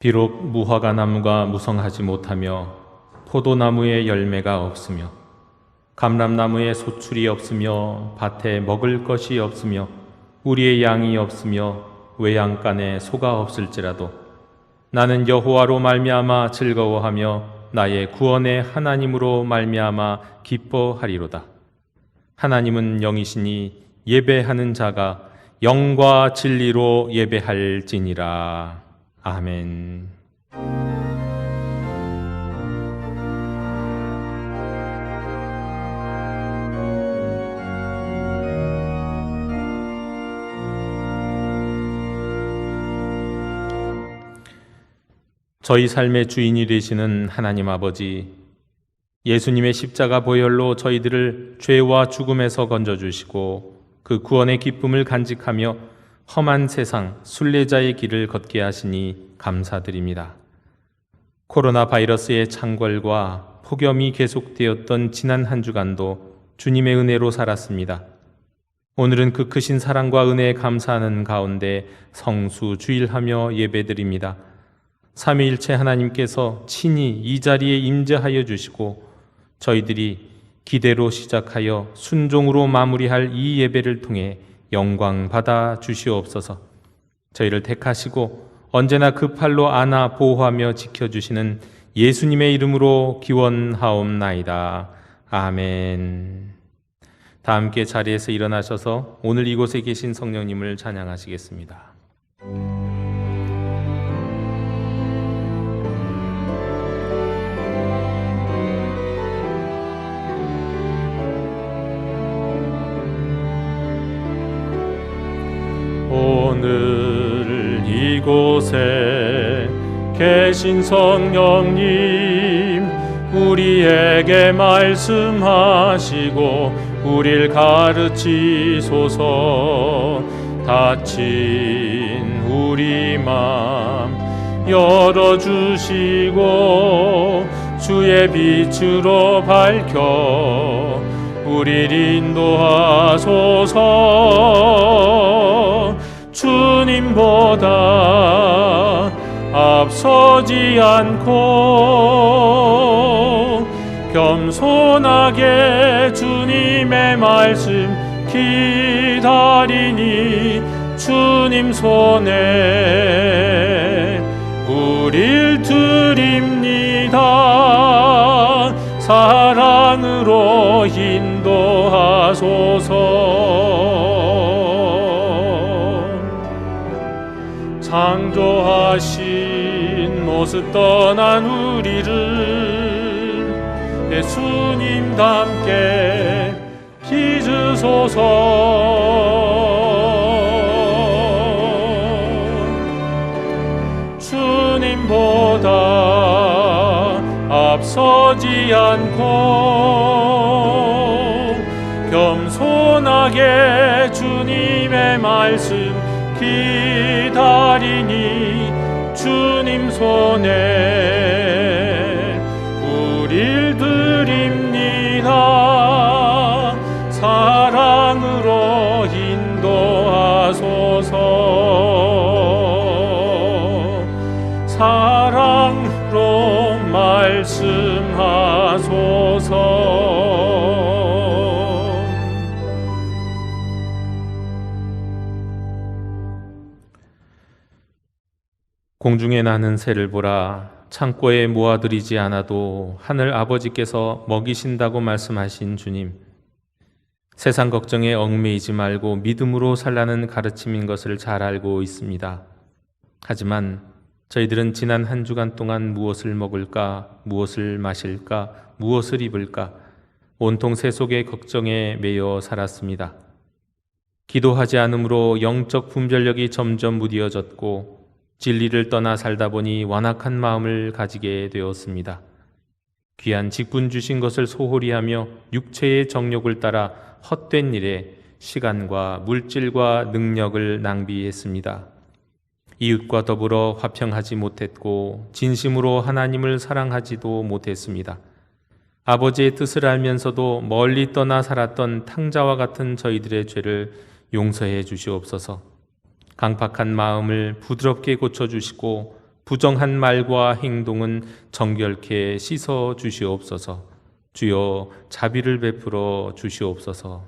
비록 무화과 나무가 무성하지 못하며 포도나무에 열매가 없으며 감람나무에 소출이 없으며 밭에 먹을 것이 없으며 우리의 양이 없으며 외양간에 소가 없을지라도 나는 여호와로 말미암아 즐거워하며 나의 구원의 하나님으로 말미암아 기뻐하리로다. 하나님은 영이시니 예배하는 자가 영과 진리로 예배할지니라. 아멘. 저희 삶의 주인이 되시는 하나님 아버지, 예수님의 십자가 보혈로 저희들을 죄와 죽음에서 건져주시고 그 구원의 기쁨을 간직하며 험한 세상 순례자의 길을 걷게 하시니 감사드립니다. 코로나 바이러스의 창궐과 폭염이 계속되었던 지난 한 주간도 주님의 은혜로 살았습니다. 오늘은 그 크신 사랑과 은혜에 감사하는 가운데 성수 주일하며 예배드립니다. 삼위일체 하나님께서 친히 이 자리에 임재하여 주시고 저희들이 기대로 시작하여 순종으로 마무리할 이 예배를 통해 영광 받아 주시옵소서. 저희를 택하시고 언제나 그 팔로 안아 보호하며 지켜주시는 예수님의 이름으로 기원하옵나이다. 아멘. 다 함께 자리에서 일어나셔서 오늘 이곳에 계신 성령님을 찬양하시겠습니다. 오늘 이곳에 계신 성령님, 우리에게 말씀하시고 우릴 가르치소서. 닫힌 우리 맘 열어주시고 주의 빛으로 밝혀 우릴 인도하소서. 주님보다 앞서지 않고 겸손하게 주님의 말씀 기다리니 주님 손에 우릴 드립니다. 사랑으로 인도하소서. 창조하신 모습 떠난 우리를 예수님 닮게 빚으소서. 주님보다 앞서지 않고 겸손하게 주님의 말씀 기다리니 주님 손에 우릴 드립니다. 사랑으로 인도하소서. 사랑으로 말씀하소서. 공중에 나는 새를 보라. 창고에 모아들이지 않아도 하늘 아버지께서 먹이신다고 말씀하신 주님, 세상 걱정에 얽매이지 말고 믿음으로 살라는 가르침인 것을 잘 알고 있습니다. 하지만 저희들은 지난 한 주간 동안 무엇을 먹을까, 무엇을 마실까, 무엇을 입을까 온통 세속의 걱정에 매여 살았습니다. 기도하지 않으므로 영적 분별력이 점점 무뎌졌고 진리를 떠나 살다 보니 완악한 마음을 가지게 되었습니다. 귀한 직분 주신 것을 소홀히 하며 육체의 정욕을 따라 헛된 일에 시간과 물질과 능력을 낭비했습니다. 이웃과 더불어 화평하지 못했고 진심으로 하나님을 사랑하지도 못했습니다. 아버지의 뜻을 알면서도 멀리 떠나 살았던 탕자와 같은 저희들의 죄를 용서해 주시옵소서. 강팍한 마음을 부드럽게 고쳐주시고 부정한 말과 행동은 정결케 씻어 주시옵소서. 주여 자비를 베풀어 주시옵소서.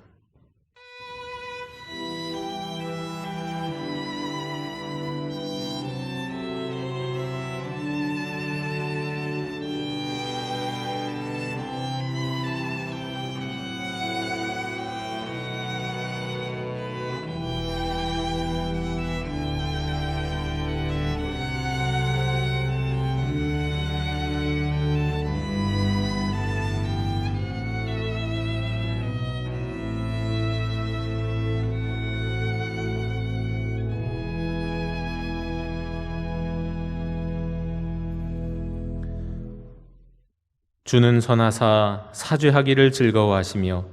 주는 선하사 사죄하기를 즐거워하시며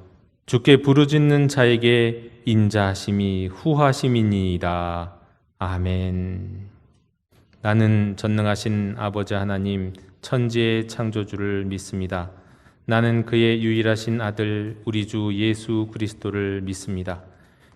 주께 부르짖는 자에게 인자하심이 후하심이니이다. 아멘. 나는 전능하신 아버지 하나님 천지의 창조주를 믿습니다. 나는 그의 유일하신 아들 우리 주 예수 그리스도를 믿습니다.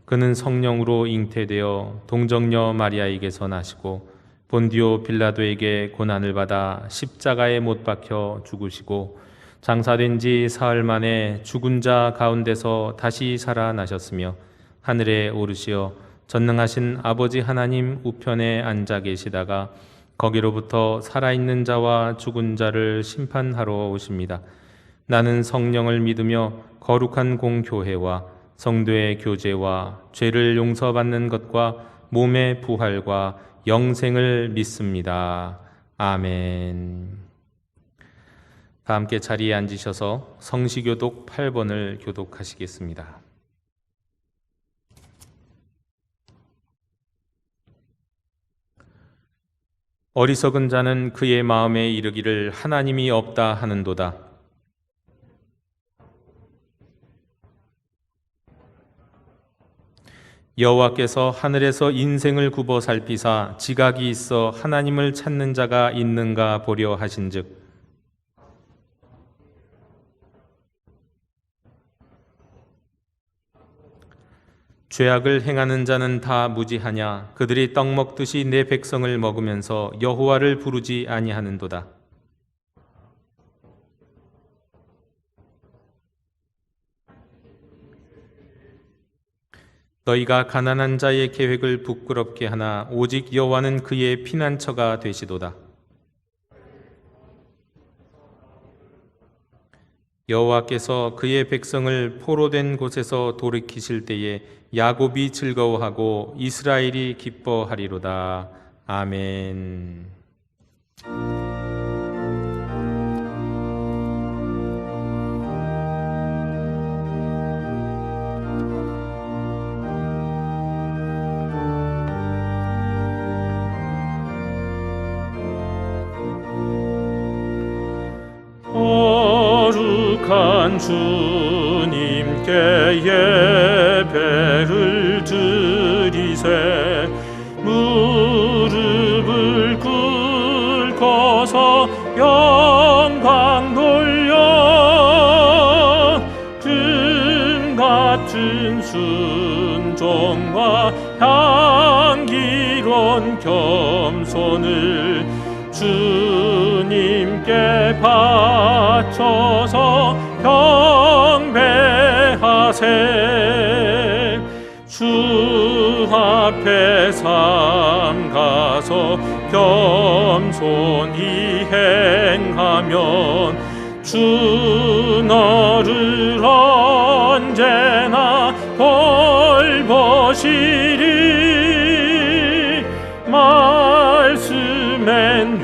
그는 성령으로 잉태되어 동정녀 마리아에게서 나시고 본디오 빌라도에게 고난을 받아 십자가에 못 박혀 죽으시고 장사된 지 사흘 만에 죽은 자 가운데서 다시 살아나셨으며 하늘에 오르시어 전능하신 아버지 하나님 우편에 앉아 계시다가 거기로부터 살아있는 자와 죽은 자를 심판하러 오십니다. 나는 성령을 믿으며 거룩한 공교회와 성도의 교제와 죄를 용서받는 것과 몸의 부활과 영생을 믿습니다. 아멘. 다 함께 자리에 앉으셔서 성시교독 8번을 교독하시겠습니다. 어리석은 자는 그의 마음에 이르기를 하나님이 없다 하는도다. 여호와께서 하늘에서 인생을 굽어 살피사 지각이 있어 하나님을 찾는 자가 있는가 보려 하신즉 죄악을 행하는 자는 다 무지하냐. 그들이 떡 먹듯이 내 백성을 먹으면서 여호와를 부르지 아니하는도다. 너희가 가난한 자의 계획을 부끄럽게 하나 오직 여호와는 그의 피난처가 되시도다. 여호와께서 그의 백성을 포로된 곳에서 돌이키실 때에 야곱이 즐거워하고 이스라엘이 기뻐하리로다. 아멘. 거룩한 주님께 예배를 드리세. 무릎을 꿇고서 영광 돌려 금같은 순종과 향기로운 겸손을 주님께 바쳐서 경배하세. 주 앞에 삼가서 겸손히 행하면 주 너를 언제나 돌보시리. 말씀엔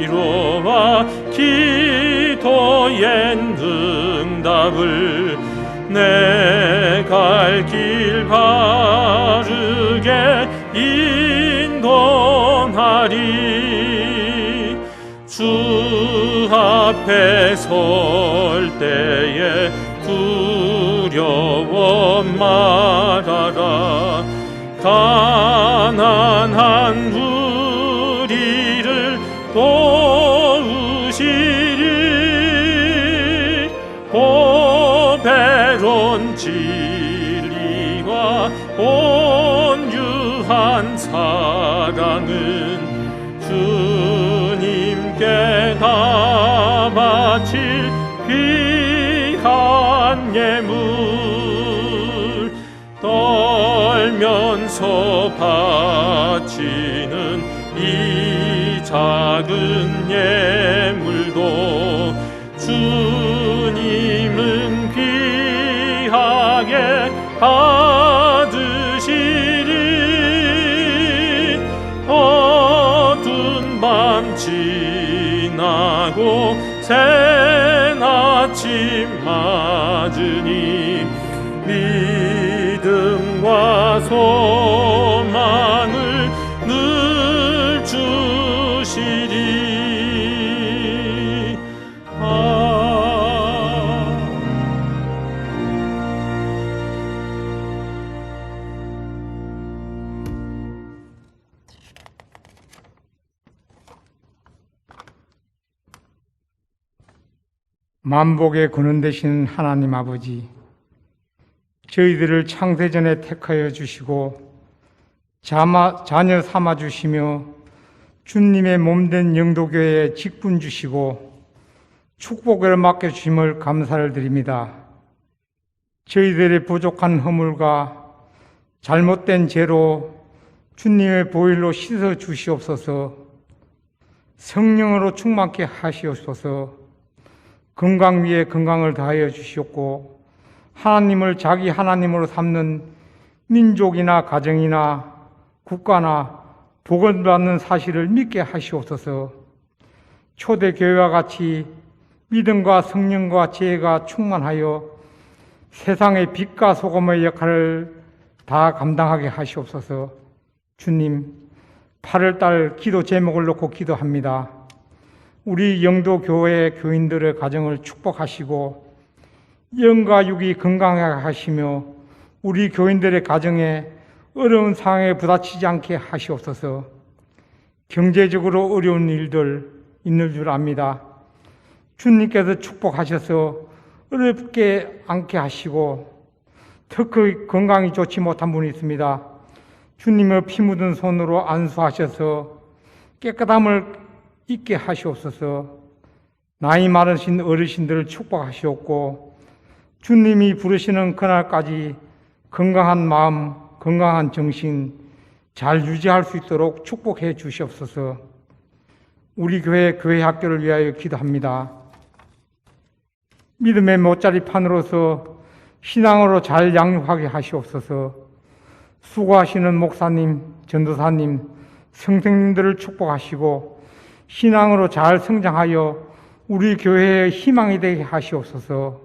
위로와 기도엔 응답을 내 갈 길 바르게 인도하리. 주 앞에 설 때에 두려워 말아라. 가난한 우리를 도우시리. 보배로운 진리와 온유한 사랑은 주 주께 다 바칠 귀한 예물 떨면서 바치는 이 작은 예물도 주님은 귀하게 받으시리. 어두운 밤 지나고 새는 아침 맞으니 믿음과 소망을 늘 주시리. 만복의 근원 되신 하나님 아버지, 저희들을 창세전에 택하여 주시고 자녀 삼아 주시며 주님의 몸된 영도교회에 직분 주시고 축복을 맡겨주심을 감사를 드립니다. 저희들의 부족한 허물과 잘못된 죄로 주님의 보혈로 씻어 주시옵소서. 성령으로 충만케 하시옵소서. 건강 위에 건강을 더하여 주시옵고 하나님을 자기 하나님으로 삼는 민족이나 가정이나 국가나 복을 받는 사실을 믿게 하시옵소서. 초대교회와 같이 믿음과 성령과 지혜가 충만하여 세상의 빛과 소금의 역할을 다 감당하게 하시옵소서. 주님, 8월달 기도 제목을 놓고 기도합니다. 우리 영도교회 교인들의 가정을 축복하시고 영과 육이 건강하게 하시며 우리 교인들의 가정에 어려운 상황에 부딪히지 않게 하시옵소서. 경제적으로 어려운 일들 있는 줄 압니다. 주님께서 축복하셔서 어렵게 않게 하시고 특히 건강이 좋지 못한 분이 있습니다. 주님의 피 묻은 손으로 안수하셔서 깨끗함을 있게 하시옵소서. 나이 많으신 어르신들을 축복하시옵고 주님이 부르시는 그날까지 건강한 마음, 건강한 정신 잘 유지할 수 있도록 축복해 주시옵소서. 우리 교회 학교를 위하여 기도합니다. 믿음의 못자리판으로서 신앙으로 잘 양육하게 하시옵소서. 수고하시는 목사님, 전도사님, 선생님들을 축복하시고 신앙으로 잘 성장하여 우리 교회의 희망이 되게 하시옵소서.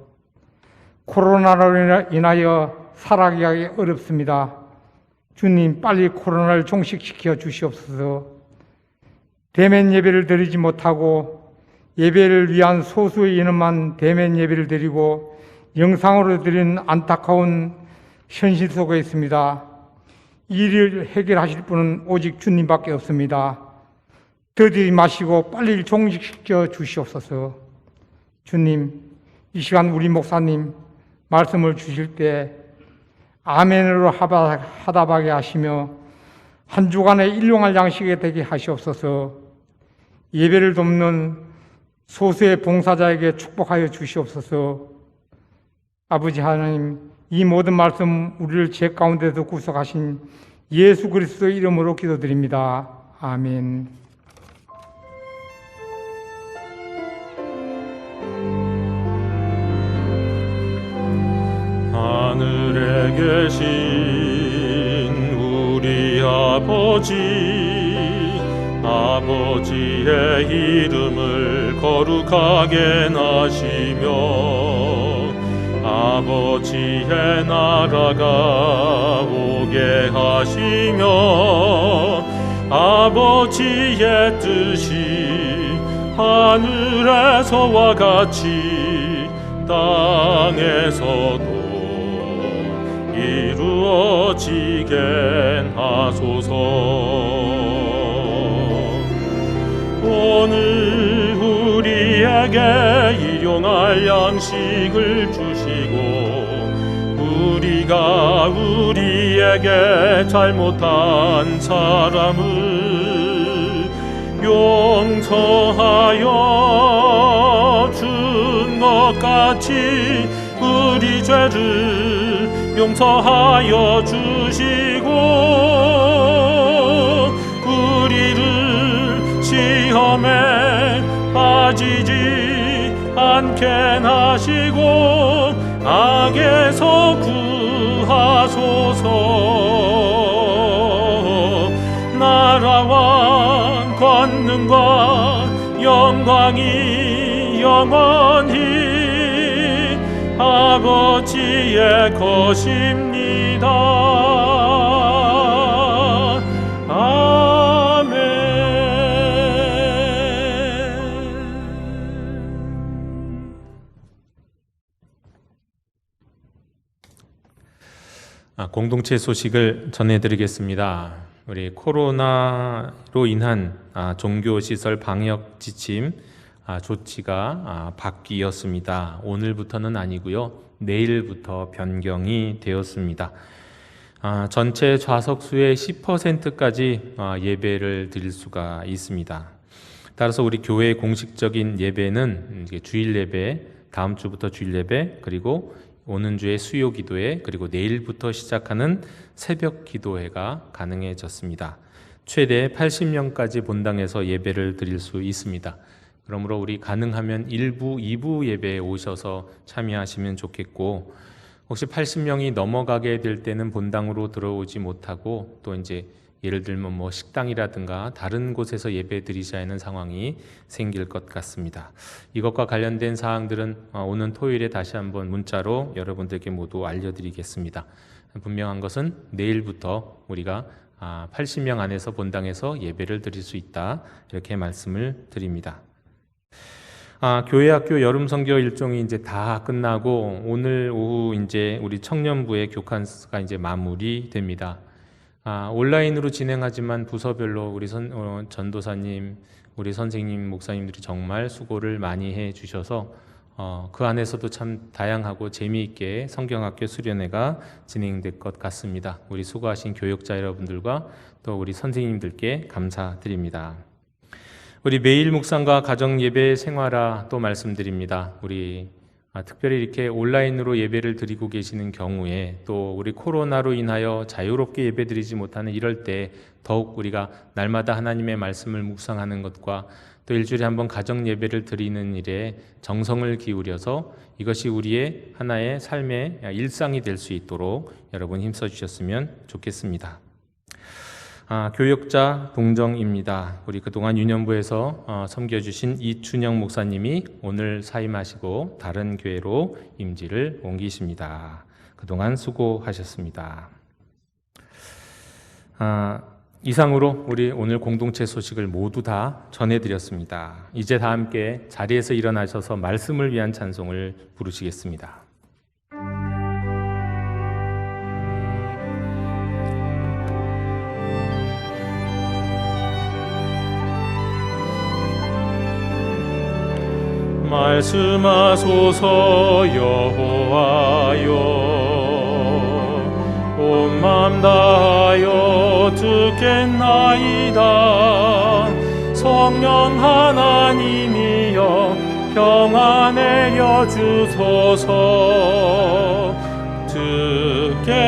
코로나로 인하여 살아가기 어렵습니다. 주님, 빨리 코로나를 종식시켜 주시옵소서. 대면 예배를 드리지 못하고 예배를 위한 소수의 인원만 대면 예배를 드리고 영상으로 드리는 안타까운 현실 속에 있습니다. 이 일을 해결하실 분은 오직 주님밖에 없습니다. 더디지 마시고 빨리 종식시켜 주시옵소서. 주님, 이 시간 우리 목사님 말씀을 주실 때 아멘으로 하답하게 하시며 한 주간의 일용할 양식이 되게 하시옵소서. 예배를 돕는 소수의 봉사자에게 축복하여 주시옵소서. 아버지 하나님, 이 모든 말씀 우리를 죄 가운데서 구속하신 예수 그리스도의 이름으로 기도드립니다. 아멘. 하늘에 계신 우리 아버지의 이름을 거룩하게 나시며 아버지의 나라가 오게 하시며 아버지의 뜻이 하늘에서와 같이 땅에서도 이루어지게 하소서. 오늘 우리에게 일용할 양식을 주시고 우리가 우리에게 잘못한 사람을 용서하여 준 것 같이 우리 죄를 용서하여 주시고 우리를 시험에 빠지지 않게 하시고 악에서 구하소서. 나라와 권능과 영광이 영원히 아버지의 것입니다. 공동체 소식을 전해드리겠습니다. 우리 코로나로 인한 종교시설 방역 지침 조치가 바뀌었습니다. 오늘부터는 아니고요, 내일부터 변경이 되었습니다. 전체 좌석수의 10%까지 예배를 드릴 수가 있습니다. 따라서 우리 교회의 공식적인 예배는 주일 예배, 다음 주부터 주일 예배, 그리고 오는 주의 수요 기도회, 그리고 내일부터 시작하는 새벽 기도회가 가능해졌습니다. 최대 80명까지 본당에서 예배를 드릴 수 있습니다. 그러므로 우리 가능하면 1부, 2부 예배에 오셔서 참여하시면 좋겠고, 혹시 80명이 넘어가게 될 때는 본당으로 들어오지 못하고 또 이제 예를 들면 뭐 식당이라든가 다른 곳에서 예배 드리셔야 하는 상황이 생길 것 같습니다. 이것과 관련된 사항들은 오는 토요일에 다시 한번 문자로 여러분들께 모두 알려드리겠습니다. 분명한 것은 내일부터 우리가 80명 안에서 본당에서 예배를 드릴 수 있다, 이렇게 말씀을 드립니다. 교회 학교 여름 선교 일정이 이제 다 끝나고 오늘 오후 이제 우리 청년부의 교칸스가 이제 마무리됩니다. 온라인으로 진행하지만 부서별로 우리 전도사님, 우리 선생님, 목사님들이 정말 수고를 많이 해 주셔서 그 안에서도 참 다양하고 재미있게 성경학교 수련회가 진행될 것 같습니다. 우리 수고하신 교역자 여러분들과 또 우리 선생님들께 감사드립니다. 우리 매일 묵상과 가정 예배 생활화 또 말씀드립니다. 우리 특별히 이렇게 온라인으로 예배를 드리고 계시는 경우에 또 우리 코로나로 인하여 자유롭게 예배 드리지 못하는 이럴 때 더욱 우리가 날마다 하나님의 말씀을 묵상하는 것과 또 일주일에 한번 가정 예배를 드리는 일에 정성을 기울여서 이것이 우리의 하나의 삶의 일상이 될 수 있도록 여러분 힘써 주셨으면 좋겠습니다. 교역자 동정입니다. 우리 그동안 유년부에서 섬겨주신 이춘영 목사님이 오늘 사임하시고 다른 교회로 임지를 옮기십니다. 그동안 수고하셨습니다. 이상으로 우리 오늘 공동체 소식을 모두 다 전해드렸습니다. 이제 다 함께 자리에서 일어나셔서 말씀을 위한 찬송을 부르시겠습니다. 말씀하소서 여호와여, 온 맘 다하여 듣겠나이다. 성령 하나님이여 평안에 여주소서. 듣겠나이다.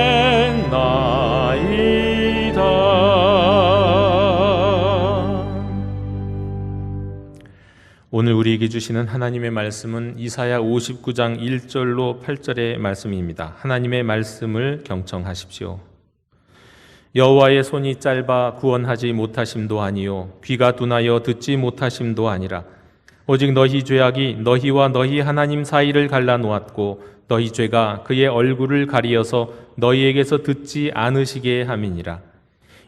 오늘 우리에게 주시는 하나님의 말씀은 이사야 59장 1절로 8절의 말씀입니다. 하나님의 말씀을 경청하십시오. 여호와의 손이 짧아 구원하지 못하심도 아니요 귀가 둔하여 듣지 못하심도 아니라 오직 너희 죄악이 너희와 너희 하나님 사이를 갈라놓았고 너희 죄가 그의 얼굴을 가리어서 너희에게서 듣지 않으시게 함이니라.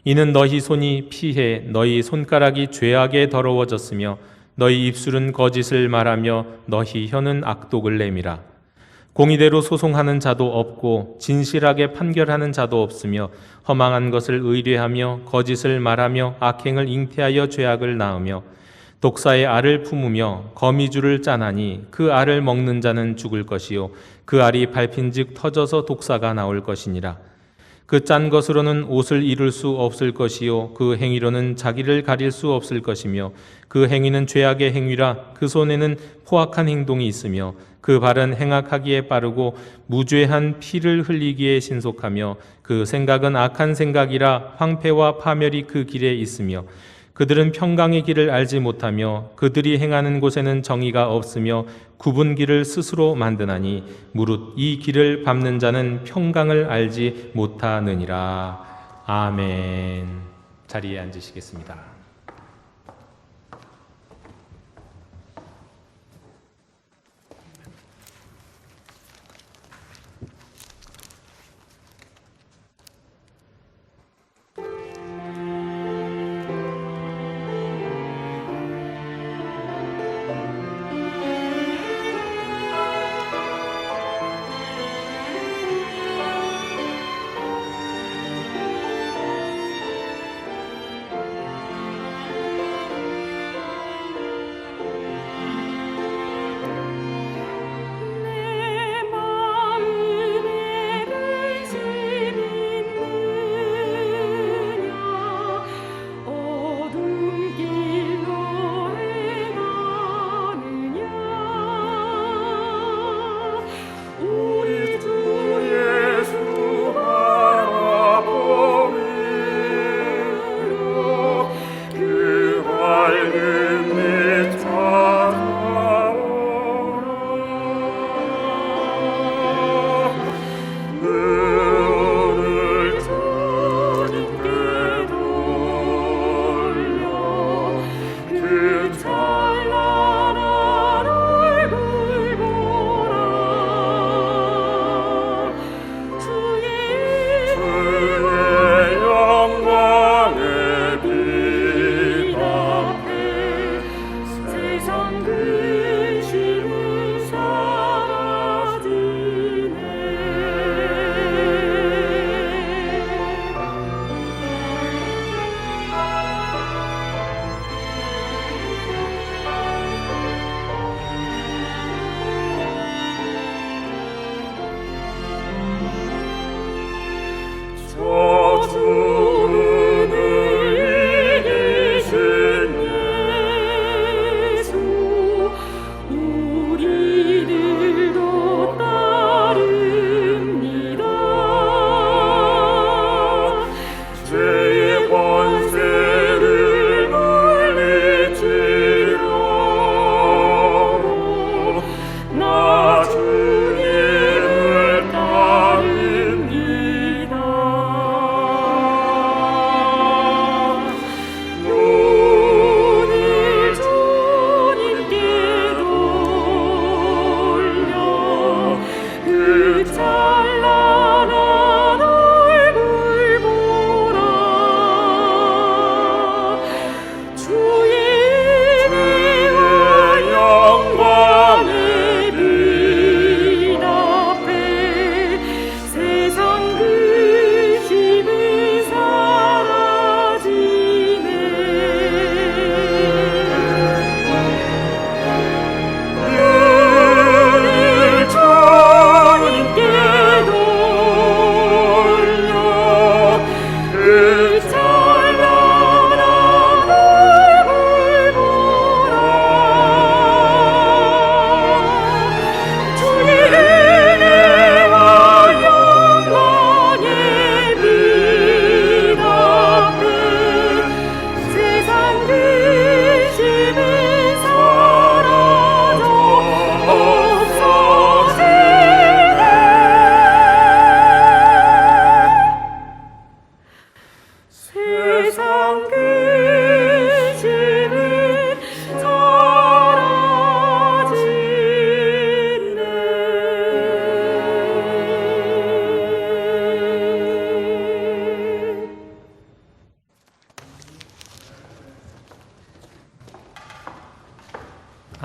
이는 너희 손이 피해 너희 손가락이 죄악에 더러워졌으며 너희 입술은 거짓을 말하며 너희 혀는 악독을 내밀어. 공의대로 소송하는 자도 없고 진실하게 판결하는 자도 없으며 허망한 것을 의뢰하며 거짓을 말하며 악행을 잉태하여 죄악을 낳으며 독사의 알을 품으며 거미줄을 짜나니 그 알을 먹는 자는 죽을 것이요 그 알이 밟힌즉 터져서 독사가 나올 것이니라. 그 짠 것으로는 옷을 이룰 수 없을 것이요 그 행위로는 자기를 가릴 수 없을 것이며 그 행위는 죄악의 행위라 그 손에는 포악한 행동이 있으며 그 발은 행악하기에 빠르고 무죄한 피를 흘리기에 신속하며 그 생각은 악한 생각이라 황폐와 파멸이 그 길에 있으며 그들은 평강의 길을 알지 못하며 그들이 행하는 곳에는 정의가 없으며 굽은 길을 스스로 만드나니 무릇 이 길을 밟는 자는 평강을 알지 못하느니라. 아멘. 자리에 앉으시겠습니다.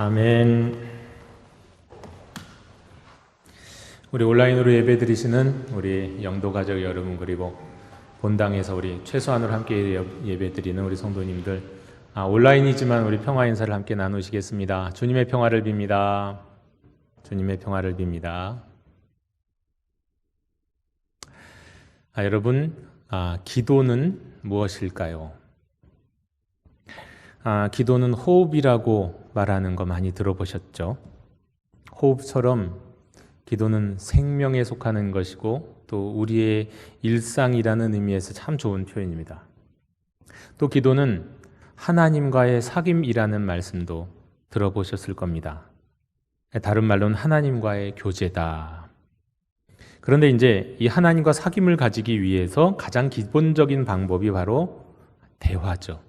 아멘. 우리 온라인으로 예배 드리시는 우리 영도 가족 여러분, 그리고 본당에서 우리 최소한으로 함께 예배 드리는 우리 성도님들, 온라인이지만 우리 평화 인사를 함께 나누시겠습니다. 주님의 평화를 빕니다. 주님의 평화를 빕니다. 여러분, 기도는 무엇일까요? 기도는 호흡이라고 말하는 거 많이 들어보셨죠? 호흡처럼 기도는 생명에 속하는 것이고 또 우리의 일상이라는 의미에서 참 좋은 표현입니다. 또 기도는 하나님과의 사귐이라는 말씀도 들어보셨을 겁니다. 다른 말로는 하나님과의 교제다. 그런데 이제 이 하나님과 사귐을 가지기 위해서 가장 기본적인 방법이 바로 대화죠.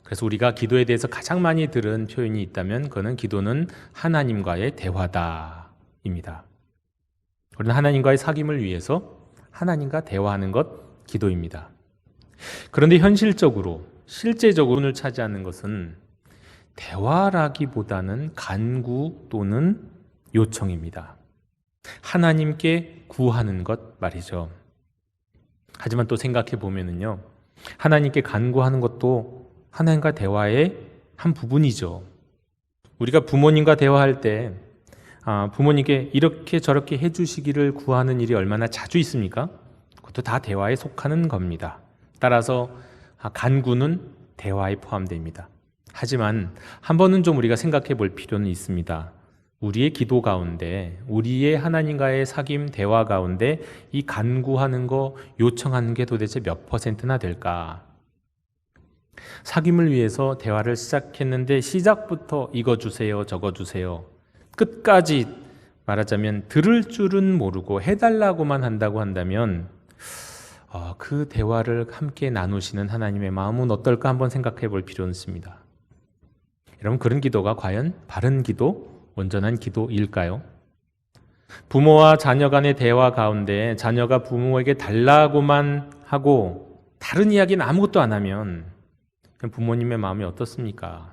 그래서 우리가 기도에 대해서 가장 많이 들은 표현이 있다면 그거는 기도는 하나님과의 대화다입니다. 우리는 하나님과의 사귐을 위해서 하나님과 대화하는 것 기도입니다. 그런데 현실적으로 실제적으로를 차지하는 것은 대화라기보다는 간구 또는 요청입니다. 하나님께 구하는 것 말이죠. 하지만 또 생각해 보면은요, 하나님께 간구하는 것도 하나님과 대화의 한 부분이죠. 우리가 부모님과 대화할 때 부모님께 이렇게 저렇게 해주시기를 구하는 일이 얼마나 자주 있습니까? 그것도 다 대화에 속하는 겁니다. 따라서 간구는 대화에 포함됩니다. 하지만 한 번은 좀 우리가 생각해 볼 필요는 있습니다. 우리의 기도 가운데, 우리의 하나님과의 사귐 대화 가운데 이 간구하는 거, 요청하는 게 도대체 몇 %나 될까? 사귐을 위해서 대화를 시작했는데 시작부터 이거 주세요, 저거 주세요. 끝까지 말하자면 들을 줄은 모르고 해달라고만 한다고 한다면 그 대화를 함께 나누시는 하나님의 마음은 어떨까 한번 생각해 볼 필요는 있습니다. 여러분, 그런 기도가 과연 바른 기도, 온전한 기도일까요? 부모와 자녀 간의 대화 가운데 자녀가 부모에게 달라고만 하고 다른 이야기는 아무것도 안 하면 부모님의 마음이 어떻습니까?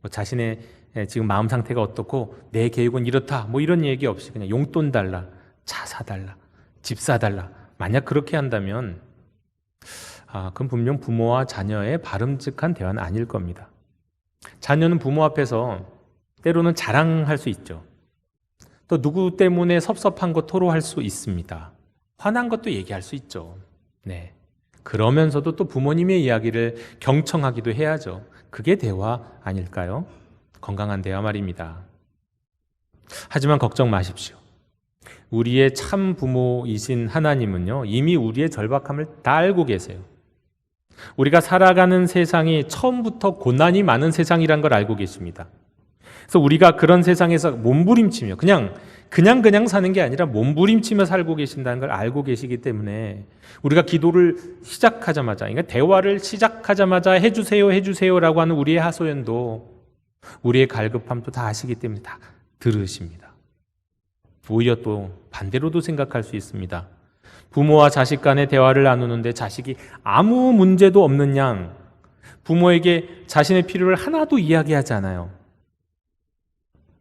자신의 지금 마음 상태가 어떻고 내 계획은 이렇다 이런 얘기 없이 그냥 용돈 달라, 차 사달라, 집 사달라, 만약 그렇게 한다면 그건 분명 부모와 자녀의 바람직한 대화는 아닐 겁니다. 자녀는 부모 앞에서 때로는 자랑할 수 있죠. 또 누구 때문에 섭섭한 거 토로할 수 있습니다. 화난 것도 얘기할 수 있죠. 네. 그러면서도 또 부모님의 이야기를 경청하기도 해야죠. 그게 대화 아닐까요? 건강한 대화 말입니다. 하지만 걱정 마십시오. 우리의 참 부모이신 하나님은요, 이미 우리의 절박함을 다 알고 계세요. 우리가 살아가는 세상이 처음부터 고난이 많은 세상이란 걸 알고 계십니다. 그래서 우리가 그런 세상에서 몸부림치며 그냥 사는 게 아니라 몸부림치며 살고 계신다는 걸 알고 계시기 때문에 우리가 기도를 시작하자마자, 그러니까 대화를 시작하자마자 해주세요라고 하는 우리의 하소연도, 우리의 갈급함도 다 아시기 때문에 다 들으십니다. 오히려 또 반대로도 생각할 수 있습니다. 부모와 자식 간의 대화를 나누는데 자식이 아무 문제도 없는 양 부모에게 자신의 필요를 하나도 이야기하지 않아요.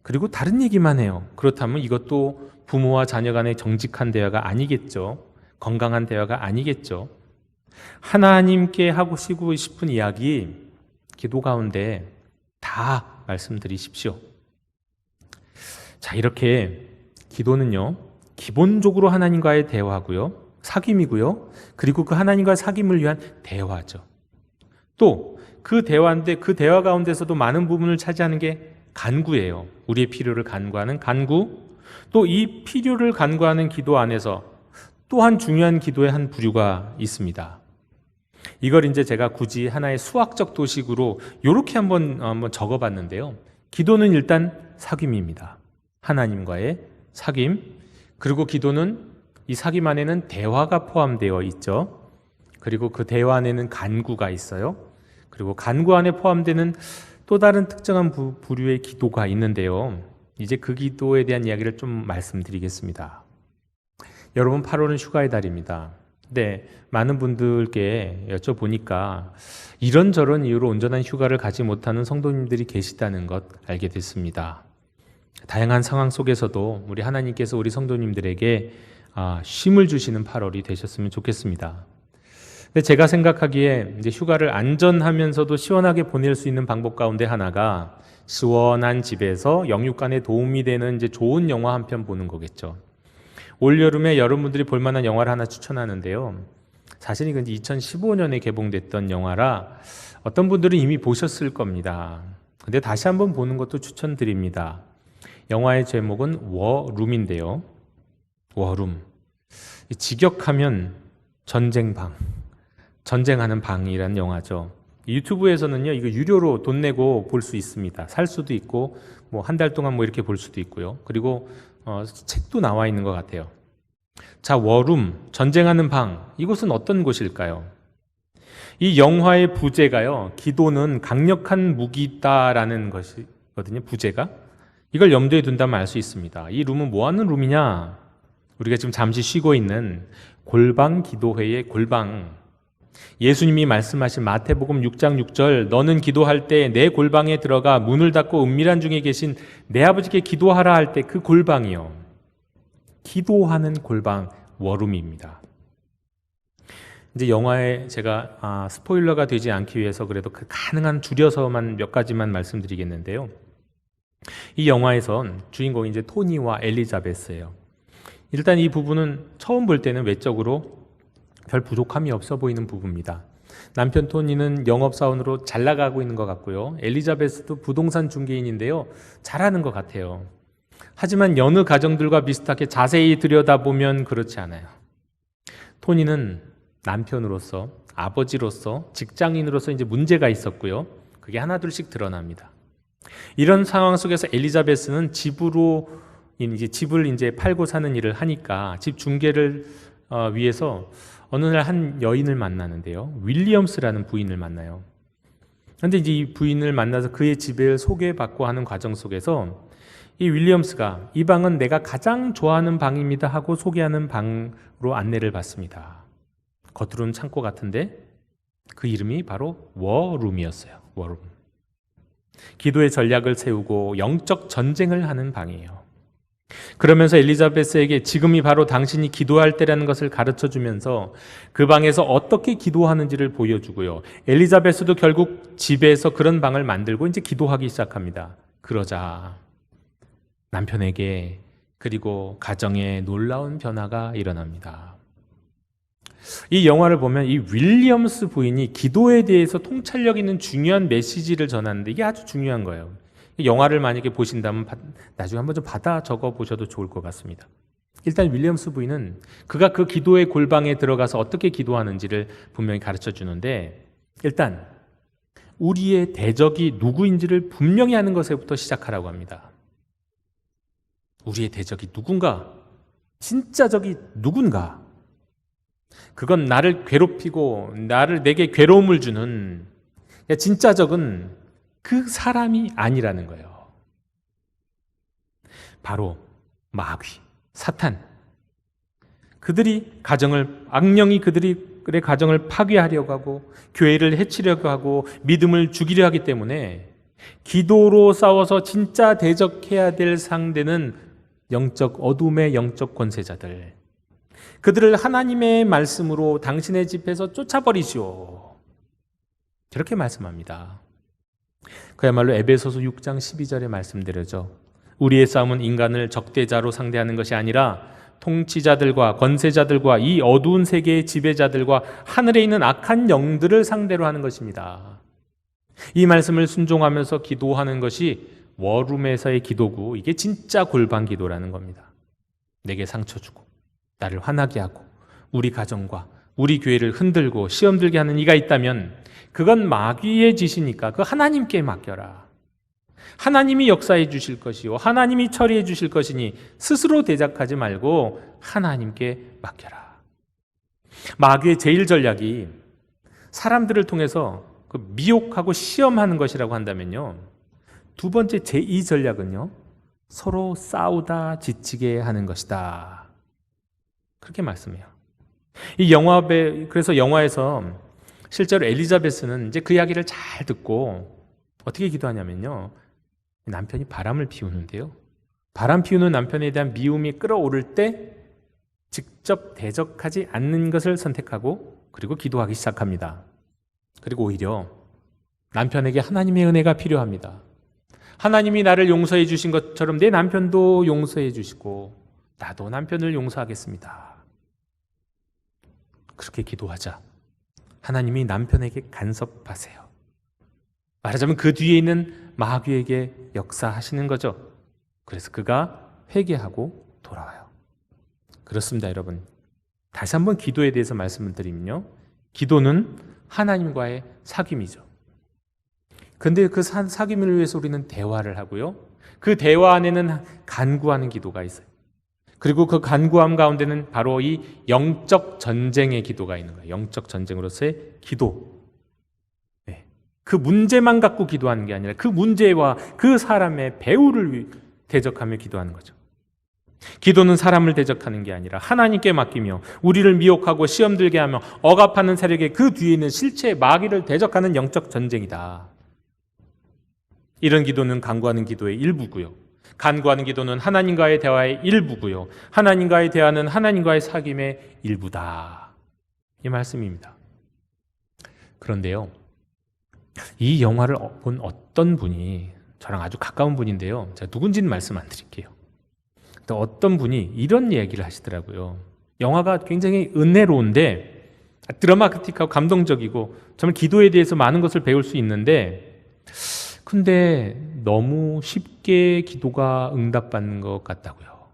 그리고 다른 얘기만 해요. 그렇다면 이것도 부모와 자녀 간의 정직한 대화가 아니겠죠. 건강한 대화가 아니겠죠. 하나님께 하고 싶은 이야기 기도 가운데 다 말씀드리십시오. 자, 이렇게 기도는요, 기본적으로 하나님과의 대화고요, 사귐이고요, 그리고 그 하나님과의 사귐을 위한 대화죠. 또 그 대화인데 그 대화 가운데서도 많은 부분을 차지하는 게 간구예요. 우리의 필요를 간구하는 간구. 또 이 필요를 간구하는 기도 안에서 또한 중요한 기도의 한 부류가 있습니다. 이걸 이제 제가 굳이 하나의 수학적 도식으로 이렇게 한번 적어봤는데요. 기도는 일단 사귐입니다. 하나님과의 사귐. 그리고 기도는 이 사귐 안에는 대화가 포함되어 있죠. 그리고 그 대화 안에는 간구가 있어요. 그리고 간구 안에 포함되는 또 다른 특정한 부류의 기도가 있는데요. 이제 그 기도에 대한 이야기를 좀 말씀드리겠습니다. 여러분, 8월은 휴가의 달입니다. 네, 많은 분들께 여쭤보니까 이런저런 이유로 온전한 휴가를 가지 못하는 성도님들이 계시다는 것 알게 됐습니다. 다양한 상황 속에서도 우리 하나님께서 우리 성도님들에게 쉼을 주시는 8월이 되셨으면 좋겠습니다. 근데 제가 생각하기에 이제 휴가를 안전하면서도 시원하게 보낼 수 있는 방법 가운데 하나가 시원한 집에서 영육간에 도움이 되는 이제 좋은 영화 한 편 보는 거겠죠. 올여름에 여러분들이 볼만한 영화를 하나 추천하는데요. 사실 이건 2015년에 개봉됐던 영화라 어떤 분들은 이미 보셨을 겁니다. 근데 다시 한번 보는 것도 추천드립니다. 영화의 제목은 워룸인데요. 워룸. 직역하면 전쟁방, 전쟁하는 방이라는 영화죠. 유튜브에서는요, 이거 유료로 돈 내고 볼 수 있습니다. 살 수도 있고, 뭐 한 달 동안 뭐 이렇게 볼 수도 있고요. 그리고 책도 나와 있는 것 같아요. 자, 워룸, 전쟁하는 방. 이곳은 어떤 곳일까요? 이 영화의 부제가요, 기도는 강력한 무기다라는 것이거든요. 부제가. 이걸 염두에 둔다면 알 수 있습니다. 이 룸은 뭐 하는 룸이냐? 우리가 지금 잠시 쉬고 있는 골방 기도회의 골방. 예수님이 말씀하신 마태복음 6장 6절, 너는 기도할 때 내 골방에 들어가 문을 닫고 은밀한 중에 계신 내 아버지께 기도하라 할 때 그 골방이요, 기도하는 골방, 워룸입니다. 이제 영화에 제가 스포일러가 되지 않기 위해서 그래도 가능한 줄여서만 몇 가지만 말씀드리겠는데요. 이 영화에선 주인공이 이제 토니와 엘리자베스예요. 일단 이 부부는 처음 볼 때는 외적으로 별 부족함이 없어 보이는 부부입니다. 남편 토니는 영업사원으로 잘 나가고 있는 것 같고요. 엘리자베스도 부동산 중개인인데요. 잘하는 것 같아요. 하지만 여느 가정들과 비슷하게 자세히 들여다보면 그렇지 않아요. 토니는 남편으로서, 아버지로서, 직장인으로서 이제 문제가 있었고요. 그게 하나둘씩 드러납니다. 이런 상황 속에서 엘리자베스는 집을 이제 팔고 사는 일을 하니까 집 중개를 위해서 어느 날 한 여인을 만나는데요. 윌리엄스라는 부인을 만나요. 그런데 이제 이 부인을 만나서 그의 집을 소개받고 하는 과정 속에서 이 윌리엄스가 이 방은 내가 가장 좋아하는 방입니다 하고 소개하는 방으로 안내를 받습니다. 겉으로는 창고 같은데 그 이름이 바로 워룸이었어요. 워룸. 기도의 전략을 세우고 영적 전쟁을 하는 방이에요. 그러면서 엘리자베스에게 지금이 바로 당신이 기도할 때라는 것을 가르쳐 주면서 그 방에서 어떻게 기도하는지를 보여주고요. 엘리자베스도 결국 집에서 그런 방을 만들고 이제 기도하기 시작합니다. 그러자 남편에게 그리고 가정에 놀라운 변화가 일어납니다. 이 영화를 보면 이 윌리엄스 부인이 기도에 대해서 통찰력 있는 중요한 메시지를 전하는데 이게 아주 중요한 거예요. 이 영화를 만약에 보신다면 나중에 한번 좀 받아 적어 보셔도 좋을 것 같습니다. 일단 윌리엄스 부인은 그가 그 기도의 골방에 들어가서 어떻게 기도하는지를 분명히 가르쳐 주는데, 일단 우리의 대적이 누구인지를 분명히 하는 것에부터 시작하라고 합니다. 우리의 대적이 누군가? 진짜 적이 누군가? 그건 나를 괴롭히고 내게 괴로움을 주는 진짜 적은 그 사람이 아니라는 거예요. 바로 마귀, 사탄. 악령이 그들의 가정을 파괴하려고 하고 교회를 해치려고 하고 믿음을 죽이려 하기 때문에 기도로 싸워서 진짜 대적해야 될 상대는 어둠의 영적 권세자들. 그들을 하나님의 말씀으로 당신의 집에서 쫓아버리시오. 그렇게 말씀합니다. 그야말로 에베소서 6장 12절의 말씀대로죠. 우리의 싸움은 인간을 적대자로 상대하는 것이 아니라 통치자들과 권세자들과 이 어두운 세계의 지배자들과 하늘에 있는 악한 영들을 상대로 하는 것입니다. 이 말씀을 순종하면서 기도하는 것이 워룸에서의 기도고, 이게 진짜 골방 기도라는 겁니다. 내게 상처 주고 나를 화나게 하고 우리 가정과 우리 교회를 흔들고 시험 들게 하는 이가 있다면 그건 마귀의 짓이니까 그 하나님께 맡겨라. 하나님이 역사해 주실 것이요 하나님이 처리해 주실 것이니 스스로 대적하지 말고 하나님께 맡겨라. 마귀의 제일 전략이 사람들을 통해서 미혹하고 시험하는 것이라고 한다면요, 두 번째 제2 전략은요, 서로 싸우다 지치게 하는 것이다. 그렇게 말씀해요. 그래서 영화에서 실제로 엘리자베스는 이제 그 이야기를 잘 듣고 어떻게 기도하냐면요, 남편이 바람을 피우는데요, 바람 피우는 남편에 대한 미움이 끓어오를 때 직접 대적하지 않는 것을 선택하고 그리고 기도하기 시작합니다. 그리고 오히려 남편에게 하나님의 은혜가 필요합니다. 하나님이 나를 용서해 주신 것처럼 내 남편도 용서해 주시고 나도 남편을 용서하겠습니다. 그렇게 기도하자 하나님이 남편에게 간섭하세요. 말하자면 그 뒤에 있는 마귀에게 역사하시는 거죠. 그래서 그가 회개하고 돌아와요. 그렇습니다, 여러분. 다시 한번 기도에 대해서 말씀을 드리면요, 기도는 하나님과의 사귐이죠. 근데 그 사귐을 위해서 우리는 대화를 하고요, 그 대화 안에는 간구하는 기도가 있어요. 그리고 그 간구함 가운데는 바로 이 영적 전쟁의 기도가 있는 거예요. 영적 전쟁으로서의 기도. 그 문제만 갖고 기도하는 게 아니라 그 문제와 그 사람의 배후를 대적하며 기도하는 거죠. 기도는 사람을 대적하는 게 아니라 하나님께 맡기며 우리를 미혹하고 시험 들게 하며 억압하는 세력의 그 뒤에 있는 실체의 마귀를 대적하는 영적 전쟁이다. 이런 기도는 간구하는 기도의 일부고요, 간구하는 기도는 하나님과의 대화의 일부고요, 하나님과의 대화는 하나님과의 사귐의 일부다. 이 말씀입니다. 그런데요, 이 영화를 본 어떤 분이, 저랑 아주 가까운 분인데요, 제가 누군지는 말씀 안 드릴게요. 또 어떤 분이 이런 얘기를 하시더라고요. 영화가 굉장히 은혜로운데 드라마틱하고 감동적이고 정말 기도에 대해서 많은 것을 배울 수 있는데, 근데 너무 쉽게 기도가 응답받는 것 같다고요.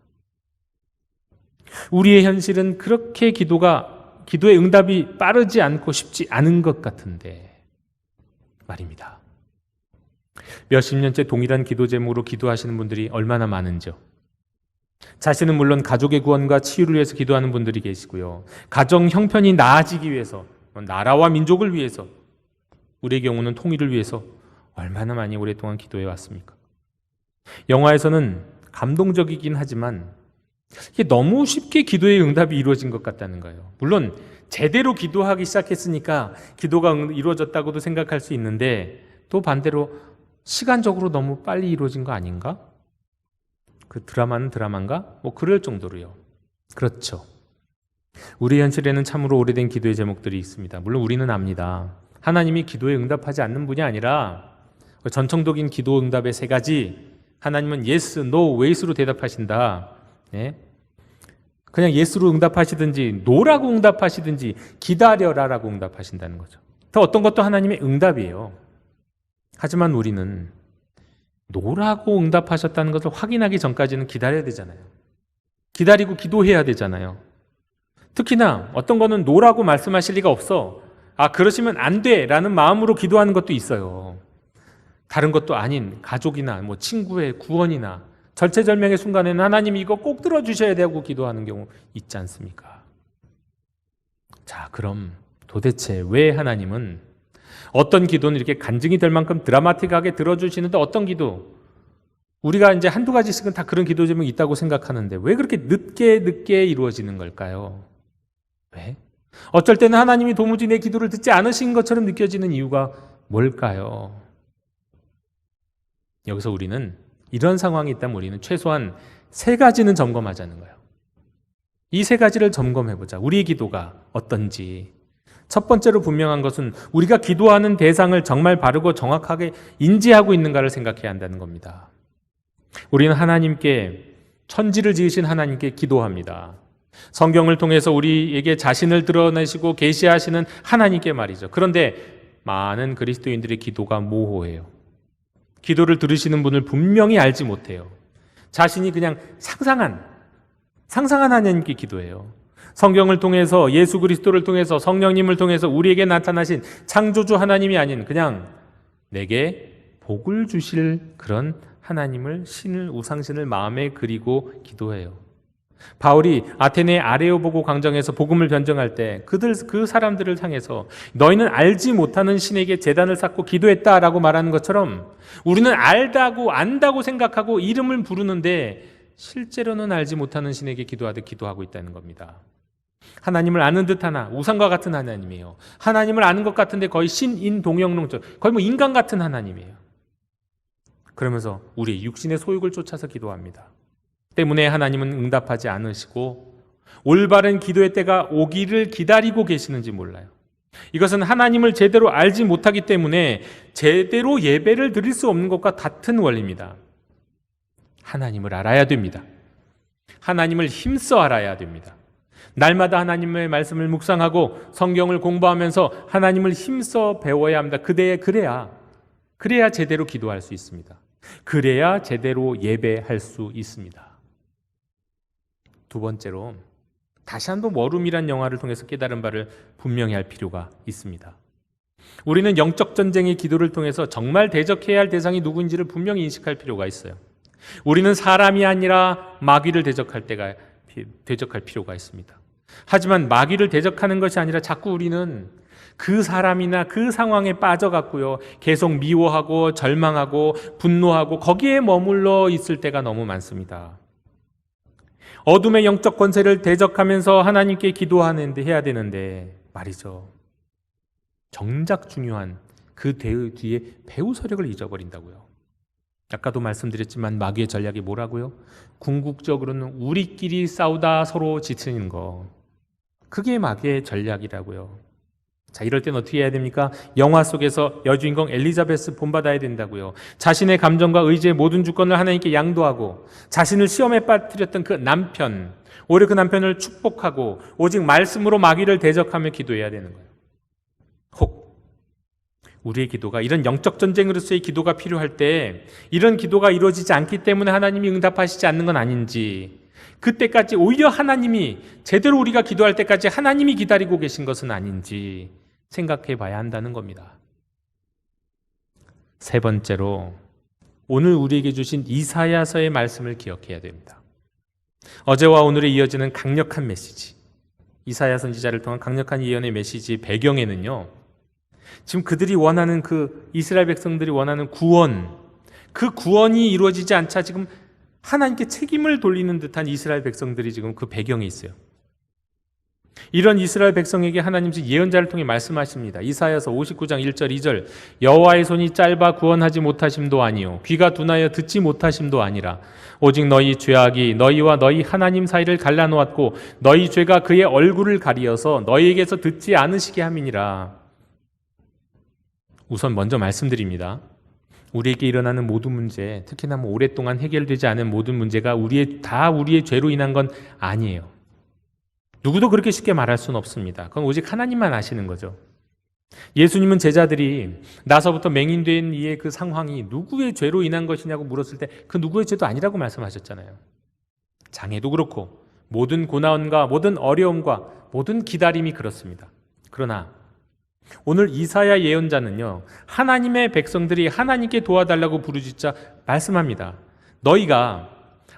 우리의 현실은 그렇게 기도의 응답이 빠르지 않고 쉽지 않은 것 같은데 말입니다. 몇십 년째 동일한 기도 제목으로 기도하시는 분들이 얼마나 많은지요. 자신은 물론 가족의 구원과 치유를 위해서 기도하는 분들이 계시고요, 가정 형편이 나아지기 위해서, 나라와 민족을 위해서, 우리의 경우는 통일을 위해서 얼마나 많이 오랫동안 기도해 왔습니까? 영화에서는 감동적이긴 하지만 이게 너무 쉽게 기도의 응답이 이루어진 것 같다는 거예요. 물론 제대로 기도하기 시작했으니까 기도가 이루어졌다고도 생각할 수 있는데, 또 반대로 시간적으로 너무 빨리 이루어진 거 아닌가? 그 드라마는 드라마인가? 그럴 정도로요. 그렇죠. 우리 현실에는 참으로 오래된 기도의 제목들이 있습니다. 물론 우리는 압니다. 하나님이 기도에 응답하지 않는 분이 아니라 전통적인 기도 응답의 세 가지, 하나님은 yes, no, wait로 대답하신다. 그냥 yes로 응답하시든지 no라고 응답하시든지 기다려라라고 응답하신다는 거죠. 더 어떤 것도 하나님의 응답이에요. 하지만 우리는 no라고 응답하셨다는 것을 확인하기 전까지는 기다려야 되잖아요. 기다리고 기도해야 되잖아요. 특히나 어떤 거는 no라고 말씀하실 리가 없어. 그러시면 안 돼 라는 마음으로 기도하는 것도 있어요. 다른 것도 아닌 가족이나 친구의 구원이나 절체절명의 순간에는 하나님이 이거 꼭 들어주셔야 되고 기도하는 경우 있지 않습니까? 자, 그럼 도대체 왜 하나님은 어떤 기도는 이렇게 간증이 될 만큼 드라마틱하게 들어주시는데, 어떤 기도, 우리가 이제 한두 가지씩은 다 그런 기도 제목이 있다고 생각하는데 왜 그렇게 늦게 이루어지는 걸까요? 왜? 어쩔 때는 하나님이 도무지 내 기도를 듣지 않으신 것처럼 느껴지는 이유가 뭘까요? 여기서 우리는 이런 상황이 있다면 우리는 최소한 세 가지는 점검하자는 거예요. 이 세 가지를 점검해보자. 우리의 기도가 어떤지. 첫 번째로 분명한 것은 우리가 기도하는 대상을 정말 바르고 정확하게 인지하고 있는가를 생각해야 한다는 겁니다. 우리는 하나님께, 천지를 지으신 하나님께 기도합니다. 성경을 통해서 우리에게 자신을 드러내시고 계시하시는 하나님께 말이죠. 그런데 많은 그리스도인들의 기도가 모호해요. 기도를 들으시는 분을 분명히 알지 못해요. 자신이 그냥 상상한 하나님께 기도해요. 성경을 통해서, 예수 그리스도를 통해서, 성령님을 통해서 우리에게 나타나신 창조주 하나님이 아닌 그냥 내게 복을 주실 그런 하나님을, 우상신을 마음에 그리고 기도해요. 바울이 아테네 아레오보고 광장에서 복음을 변증할 때 그 사람들을 향해서 너희는 알지 못하는 신에게 제단을 쌓고 기도했다라고 말하는 것처럼, 우리는 안다고 생각하고 이름을 부르는데 실제로는 알지 못하는 신에게 기도하듯 기도하고 있다는 겁니다. 하나님을 아는 듯하나 우상과 같은 하나님이에요. 하나님을 아는 것 같은데 거의 신인동영론적, 거의 인간 같은 하나님이에요. 그러면서 우리 육신의 소욕을 쫓아서 기도합니다. 때문에 하나님은 응답하지 않으시고 올바른 기도의 때가 오기를 기다리고 계시는지 몰라요. 이것은 하나님을 제대로 알지 못하기 때문에 제대로 예배를 드릴 수 없는 것과 같은 원리입니다. 하나님을 알아야 됩니다. 하나님을 힘써 알아야 됩니다. 날마다 하나님의 말씀을 묵상하고 성경을 공부하면서 하나님을 힘써 배워야 합니다. 그래야 제대로 기도할 수 있습니다. 그래야 제대로 예배할 수 있습니다. 두 번째로 다시 한번 워룸이란 영화를 통해서 깨달은 바를 분명히 할 필요가 있습니다. 우리는 영적 전쟁의 기도를 통해서 정말 대적해야 할 대상이 누구인지를 분명히 인식할 필요가 있어요. 우리는 사람이 아니라 마귀를 대적할 필요가 있습니다. 하지만 마귀를 대적하는 것이 아니라 자꾸 우리는 그 사람이나 그 상황에 빠져갔고요. 계속 미워하고 절망하고 분노하고 거기에 머물러 있을 때가 너무 많습니다. 어둠의 영적 권세를 대적하면서 하나님께 해야 되는데 말이죠. 정작 중요한 그 뒤에 배후 서력을 잊어버린다고요. 아까도 말씀드렸지만 마귀의 전략이 뭐라고요? 궁극적으로는 우리끼리 싸우다 서로 지치는 거. 그게 마귀의 전략이라고요. 자, 이럴 땐 어떻게 해야 됩니까? 영화 속에서 여주인공 엘리자베스 본받아야 된다고요. 자신의 감정과 의지의 모든 주권을 하나님께 양도하고 자신을 시험에 빠뜨렸던 그 남편, 오히려 그 남편을 축복하고 오직 말씀으로 마귀를 대적하며 기도해야 되는 거예요. 혹 우리의 기도가 이런 영적 전쟁으로서의 기도가 필요할 때 이런 기도가 이루어지지 않기 때문에 하나님이 응답하시지 않는 건 아닌지, 그때까지 오히려 하나님이 제대로 우리가 기도할 때까지 하나님이 기다리고 계신 것은 아닌지 생각해 봐야 한다는 겁니다. 세 번째로 오늘 우리에게 주신 이사야서의 말씀을 기억해야 됩니다. 어제와 오늘에 이어지는 강력한 메시지, 이사야 선지자를 통한 강력한 예언의 메시지 배경에는요, 지금 그들이 원하는 그 이스라엘 백성들이 원하는 구원, 그 구원이 이루어지지 않자 지금 하나님께 책임을 돌리는 듯한 이스라엘 백성들이 지금 그 배경에 있어요. 이런 이스라엘 백성에게 하나님은 예언자를 통해 말씀하십니다. 이사야서 59장 1절 2절 여호와의 손이 짧아 구원하지 못하심도 아니요 귀가 둔하여 듣지 못하심도 아니라 오직 너희 죄악이 너희와 너희 하나님 사이를 갈라놓았고 너희 죄가 그의 얼굴을 가리어서 너희에게서 듣지 않으시게 함이니라. 우선 먼저 말씀드립니다. 우리에게 일어나는 모든 문제, 특히나 오랫동안 해결되지 않은 모든 문제가 다 우리의 죄로 인한 건 아니에요. 누구도 그렇게 쉽게 말할 수는 없습니다. 그건 오직 하나님만 아시는 거죠. 예수님은 제자들이 나서부터 맹인된 이의 그 상황이 누구의 죄로 인한 것이냐고 물었을 때 그 누구의 죄도 아니라고 말씀하셨잖아요. 장애도 그렇고 모든 고난과 모든 어려움과 모든 기다림이 그렇습니다. 그러나 오늘 이사야 예언자는요, 하나님의 백성들이 하나님께 도와달라고 부르짖자 말씀합니다. 너희가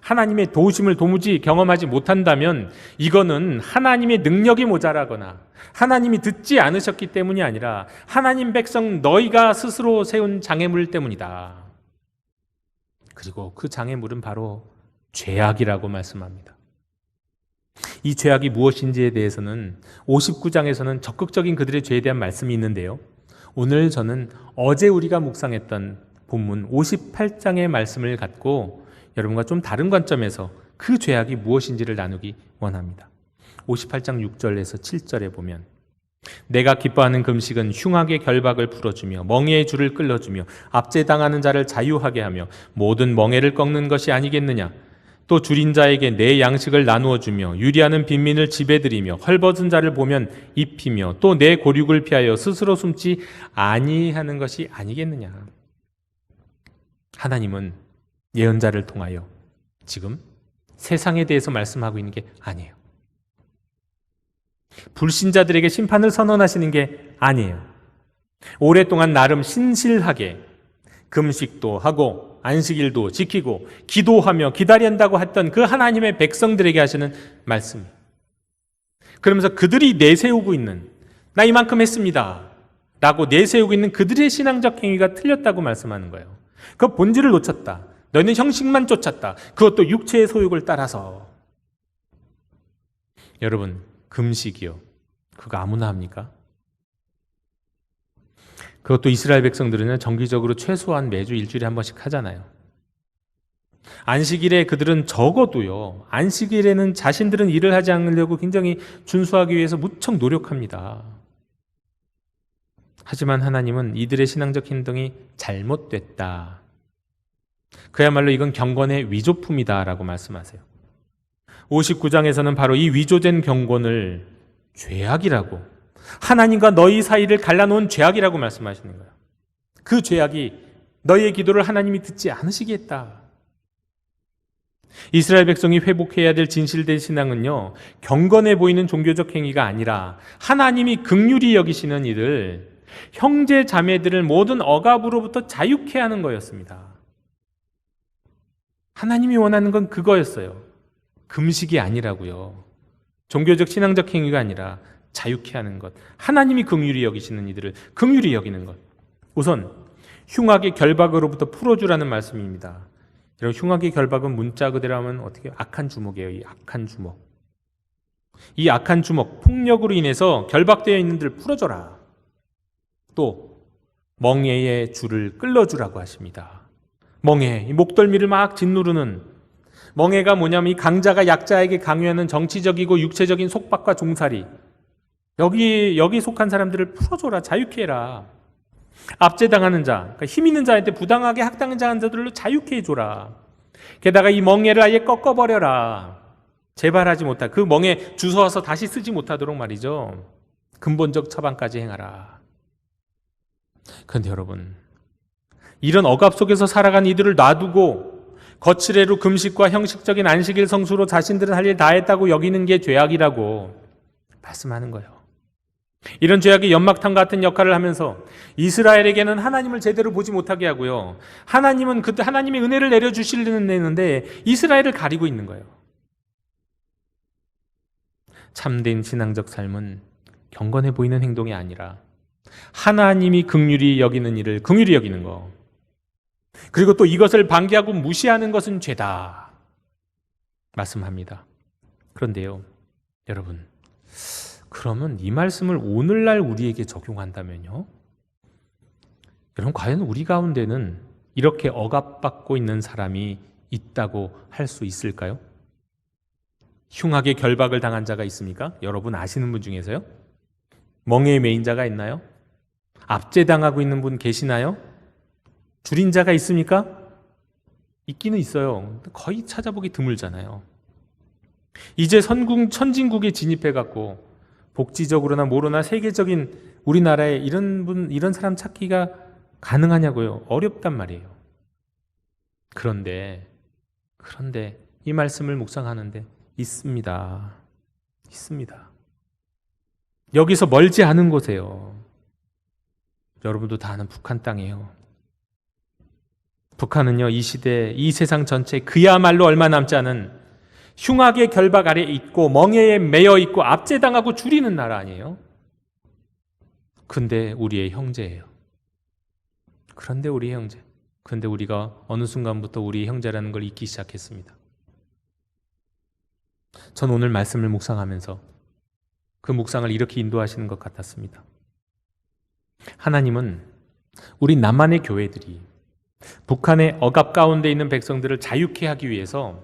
하나님의 도우심을 도무지 경험하지 못한다면 이거는 하나님의 능력이 모자라거나 하나님이 듣지 않으셨기 때문이 아니라 하나님 백성 너희가 스스로 세운 장애물 때문이다. 그리고 그 장애물은 바로 죄악이라고 말씀합니다. 이 죄악이 무엇인지에 대해서는 59장에서는 적극적인 그들의 죄에 대한 말씀이 있는데요, 오늘 저는 어제 우리가 묵상했던 본문 58장의 말씀을 갖고 여러분과 좀 다른 관점에서 그 죄악이 무엇인지를 나누기 원합니다. 58장 6절에서 7절에 보면 내가 기뻐하는 금식은 흉악의 결박을 풀어주며 멍에의 줄을 끌어주며 압제당하는 자를 자유하게 하며 모든 멍에를 꺾는 것이 아니겠느냐. 또 줄인 자에게 내 양식을 나누어 주며 유리하는 빈민을 지배드리며 헐벗은 자를 보면 입히며 또 내 고륙을 피하여 스스로 숨지 아니하는 것이 아니겠느냐. 하나님은 예언자를 통하여 지금 세상에 대해서 말씀하고 있는 게 아니에요. 불신자들에게 심판을 선언하시는 게 아니에요. 오랫동안 나름 신실하게 금식도 하고 안식일도 지키고 기도하며 기다려야 한다고 했던 그 하나님의 백성들에게 하시는 말씀. 그러면서 그들이 내세우고 있는, 나 이만큼 했습니다 라고 내세우고 있는 그들의 신앙적 행위가 틀렸다고 말씀하는 거예요. 그 본질을 놓쳤다. 너희는 형식만 쫓았다. 그것도 육체의 소욕을 따라서. 여러분, 금식이요, 그거 아무나 합니까? 그것도 이스라엘 백성들은 정기적으로 최소한 매주 일주일에 한 번씩 하잖아요. 안식일에 그들은 적어도요, 안식일에는 자신들은 일을 하지 않으려고 굉장히 준수하기 위해서 무척 노력합니다. 하지만 하나님은 이들의 신앙적 행동이 잘못됐다, 그야말로 이건 경건의 위조품이다 라고 말씀하세요. 59장에서는 바로 이 위조된 경건을 죄악이라고, 하나님과 너희 사이를 갈라놓은 죄악이라고 말씀하시는 거예요. 그 죄악이 너희의 기도를 하나님이 듣지 않으시겠다. 이스라엘 백성이 회복해야 될 진실된 신앙은요, 경건해 보이는 종교적 행위가 아니라 하나님이 긍휼히 여기시는 이들, 형제 자매들을 모든 억압으로부터 자유케 하는 거였습니다. 하나님이 원하는 건 그거였어요. 금식이 아니라고요. 종교적 신앙적 행위가 아니라 자유케 하는 것. 하나님이 긍휼히 여기시는 이들을 긍휼히 여기는 것. 우선 흉악의 결박으로부터 풀어주라는 말씀입니다. 여러분, 흉악의 결박은 문자 그대로 하면 어떻게 악한 주먹이에요. 이 악한 주먹. 이 악한 주먹, 폭력으로 인해서 결박되어 있는 이들을 풀어줘라. 또 멍에의 줄을 끌어주라고 하십니다. 멍에, 이 목덜미를 막 짓누르는, 멍에가 뭐냐면 이 강자가 약자에게 강요하는 정치적이고 육체적인 속박과 종살이, 여기 속한 사람들을 풀어줘라. 자유케 해라. 압제당하는 자, 그러니까 힘 있는 자한테 부당하게 학당한 자들로 자유케 해줘라. 게다가 이 멍에를 아예 꺾어버려라. 재발하지 못하, 그 멍에 주워와서 다시 쓰지 못하도록 말이죠. 근본적 처방까지 행하라. 그런데 여러분, 이런 억압 속에서 살아간 이들을 놔두고 거칠애로 금식과 형식적인 안식일 성수로 자신들은 할 일 다 했다고 여기는 게 죄악이라고 말씀하는 거예요. 이런 죄악이 연막탄 같은 역할을 하면서 이스라엘에게는 하나님을 제대로 보지 못하게 하고요, 하나님은 그때 하나님의 은혜를 내려주시려는데 이스라엘을 가리고 있는 거예요. 참된 신앙적 삶은 경건해 보이는 행동이 아니라 하나님이 긍휼히 여기는 일을 긍휼히 여기는 거, 그리고 또 이것을 방기하고 무시하는 것은 죄다 말씀합니다. 그런데요, 여러분, 그러면 이 말씀을 오늘날 우리에게 적용한다면요, 여러분, 과연 우리 가운데는 이렇게 억압받고 있는 사람이 있다고 할 수 있을까요? 흉하게 결박을 당한 자가 있습니까? 여러분 아시는 분 중에서요? 멍에의 메인 자가 있나요? 압제당하고 있는 분 계시나요? 줄인 자가 있습니까? 있기는 있어요. 거의 찾아보기 드물잖아요. 이제 선진국에 진입해갖고 복지적으로나 뭐로나 세계적인 우리나라에 이런 사람 찾기가 가능하냐고요? 어렵단 말이에요. 그런데 이 말씀을 묵상하는데 있습니다. 여기서 멀지 않은 곳에요. 여러분도 다 아는 북한 땅이에요. 북한은요, 이 시대, 이 세상 전체 그야말로 얼마 남지 않은 흉악의 결박 아래 있고 멍에에 매여 있고 압제당하고 줄이는 나라 아니에요? 근데 우리의 형제예요. 그런데 우리가 어느 순간부터 우리의 형제라는 걸 잊기 시작했습니다. 전 오늘 말씀을 묵상하면서 그 묵상을 이렇게 인도하시는 것 같았습니다. 하나님은 우리 남한의 교회들이 북한의 억압 가운데 있는 백성들을 자유케 하기 위해서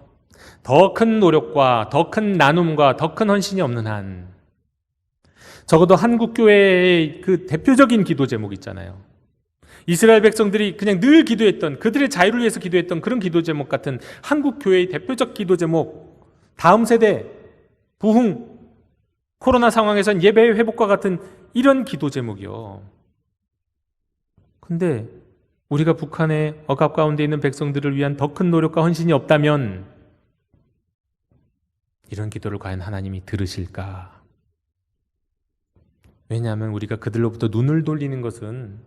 더 큰 노력과 더 큰 나눔과 더 큰 헌신이 없는 한, 적어도 한국 교회의 그 대표적인 기도 제목 있잖아요. 이스라엘 백성들이 그냥 늘 기도했던, 그들의 자유를 위해서 기도했던 그런 기도 제목 같은 한국 교회의 대표적 기도 제목, 다음 세대 부흥, 코로나 상황에선 예배의 회복과 같은 이런 기도 제목이요. 근데 우리가 북한의 억압 가운데 있는 백성들을 위한 더 큰 노력과 헌신이 없다면 이런 기도를 과연 하나님이 들으실까? 왜냐하면 우리가 그들로부터 눈을 돌리는 것은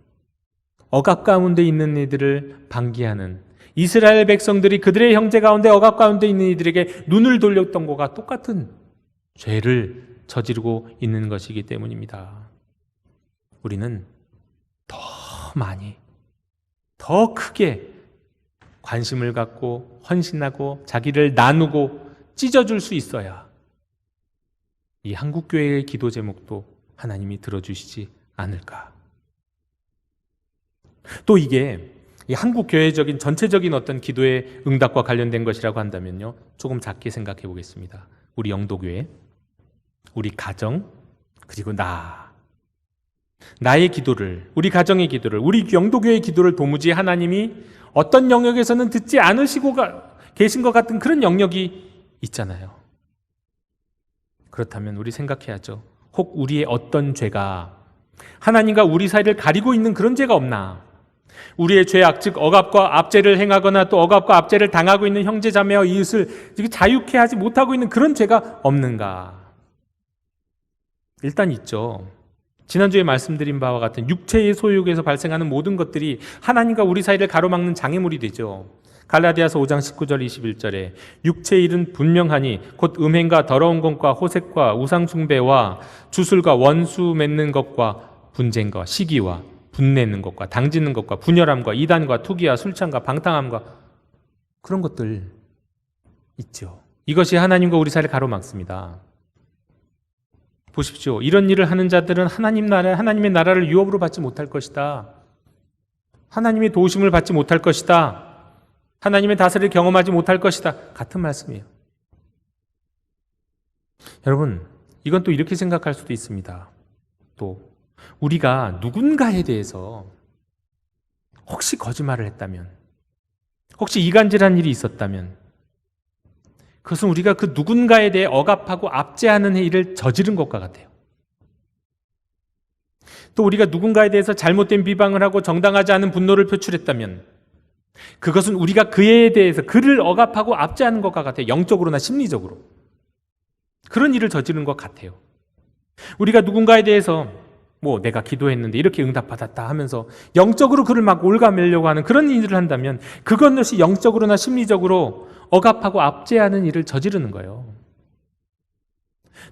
억압 가운데 있는 이들을 방기하는, 이스라엘 백성들이 그들의 형제 가운데 억압 가운데 있는 이들에게 눈을 돌렸던 것과 똑같은 죄를 저지르고 있는 것이기 때문입니다. 우리는 더 많이, 더 크게 관심을 갖고 헌신하고 자기를 나누고 찢어줄 수 있어야 이 한국교회의 기도 제목도 하나님이 들어주시지 않을까. 또 이게 이 한국교회적인 전체적인 어떤 기도의 응답과 관련된 것이라고 한다면요, 조금 작게 생각해 보겠습니다. 우리 영도교회, 우리 가정, 그리고 나의 기도를, 우리 가정의 기도를, 우리 영도교회의 기도를 도무지 하나님이 어떤 영역에서는 듣지 않으시고 계신 것 같은 그런 영역이 있잖아요. 그렇다면 우리 생각해야죠. 혹 우리의 어떤 죄가 하나님과 우리 사이를 가리고 있는 그런 죄가 없나? 우리의 죄악, 즉 억압과 압제를 행하거나 또 억압과 압제를 당하고 있는 형제 자매와 이웃을 자유케 하지 못하고 있는 그런 죄가 없는가? 일단 있죠. 지난주에 말씀드린 바와 같은 육체의 소욕에서 발생하는 모든 것들이 하나님과 우리 사이를 가로막는 장애물이 되죠. 갈라디아서 5장 19절 21절에 육체의 일은 분명하니 곧 음행과 더러운 것과 호색과 우상숭배와 주술과 원수 맺는 것과 분쟁과 시기와 분내는 것과 당짓는 것과 분열함과 이단과 투기와 술창과 방탕함과 그런 것들 있죠. 이것이 하나님과 우리 사이를 가로막습니다. 보십시오. 이런 일을 하는 자들은 하나님의 나라를 유업으로 받지 못할 것이다. 하나님의 도우심을 받지 못할 것이다. 하나님의 다스리를 경험하지 못할 것이다. 같은 말씀이에요. 여러분, 이건 또 이렇게 생각할 수도 있습니다. 또 우리가 누군가에 대해서 혹시 거짓말을 했다면, 혹시 이간질한 일이 있었다면 그것은 우리가 그 누군가에 대해 억압하고 압제하는 일을 저지른 것과 같아요. 또 우리가 누군가에 대해서 잘못된 비방을 하고 정당하지 않은 분노를 표출했다면 그것은 우리가 그에 대해서 그를 억압하고 압제하는 것과 같아요. 영적으로나 심리적으로. 그런 일을 저지른 것 같아요. 우리가 누군가에 대해서 내가 기도했는데 이렇게 응답받았다 하면서 영적으로 그를 막 올가매려고 하는 그런 일을 한다면 그것이 영적으로나 심리적으로 억압하고 압제하는 일을 저지르는 거예요.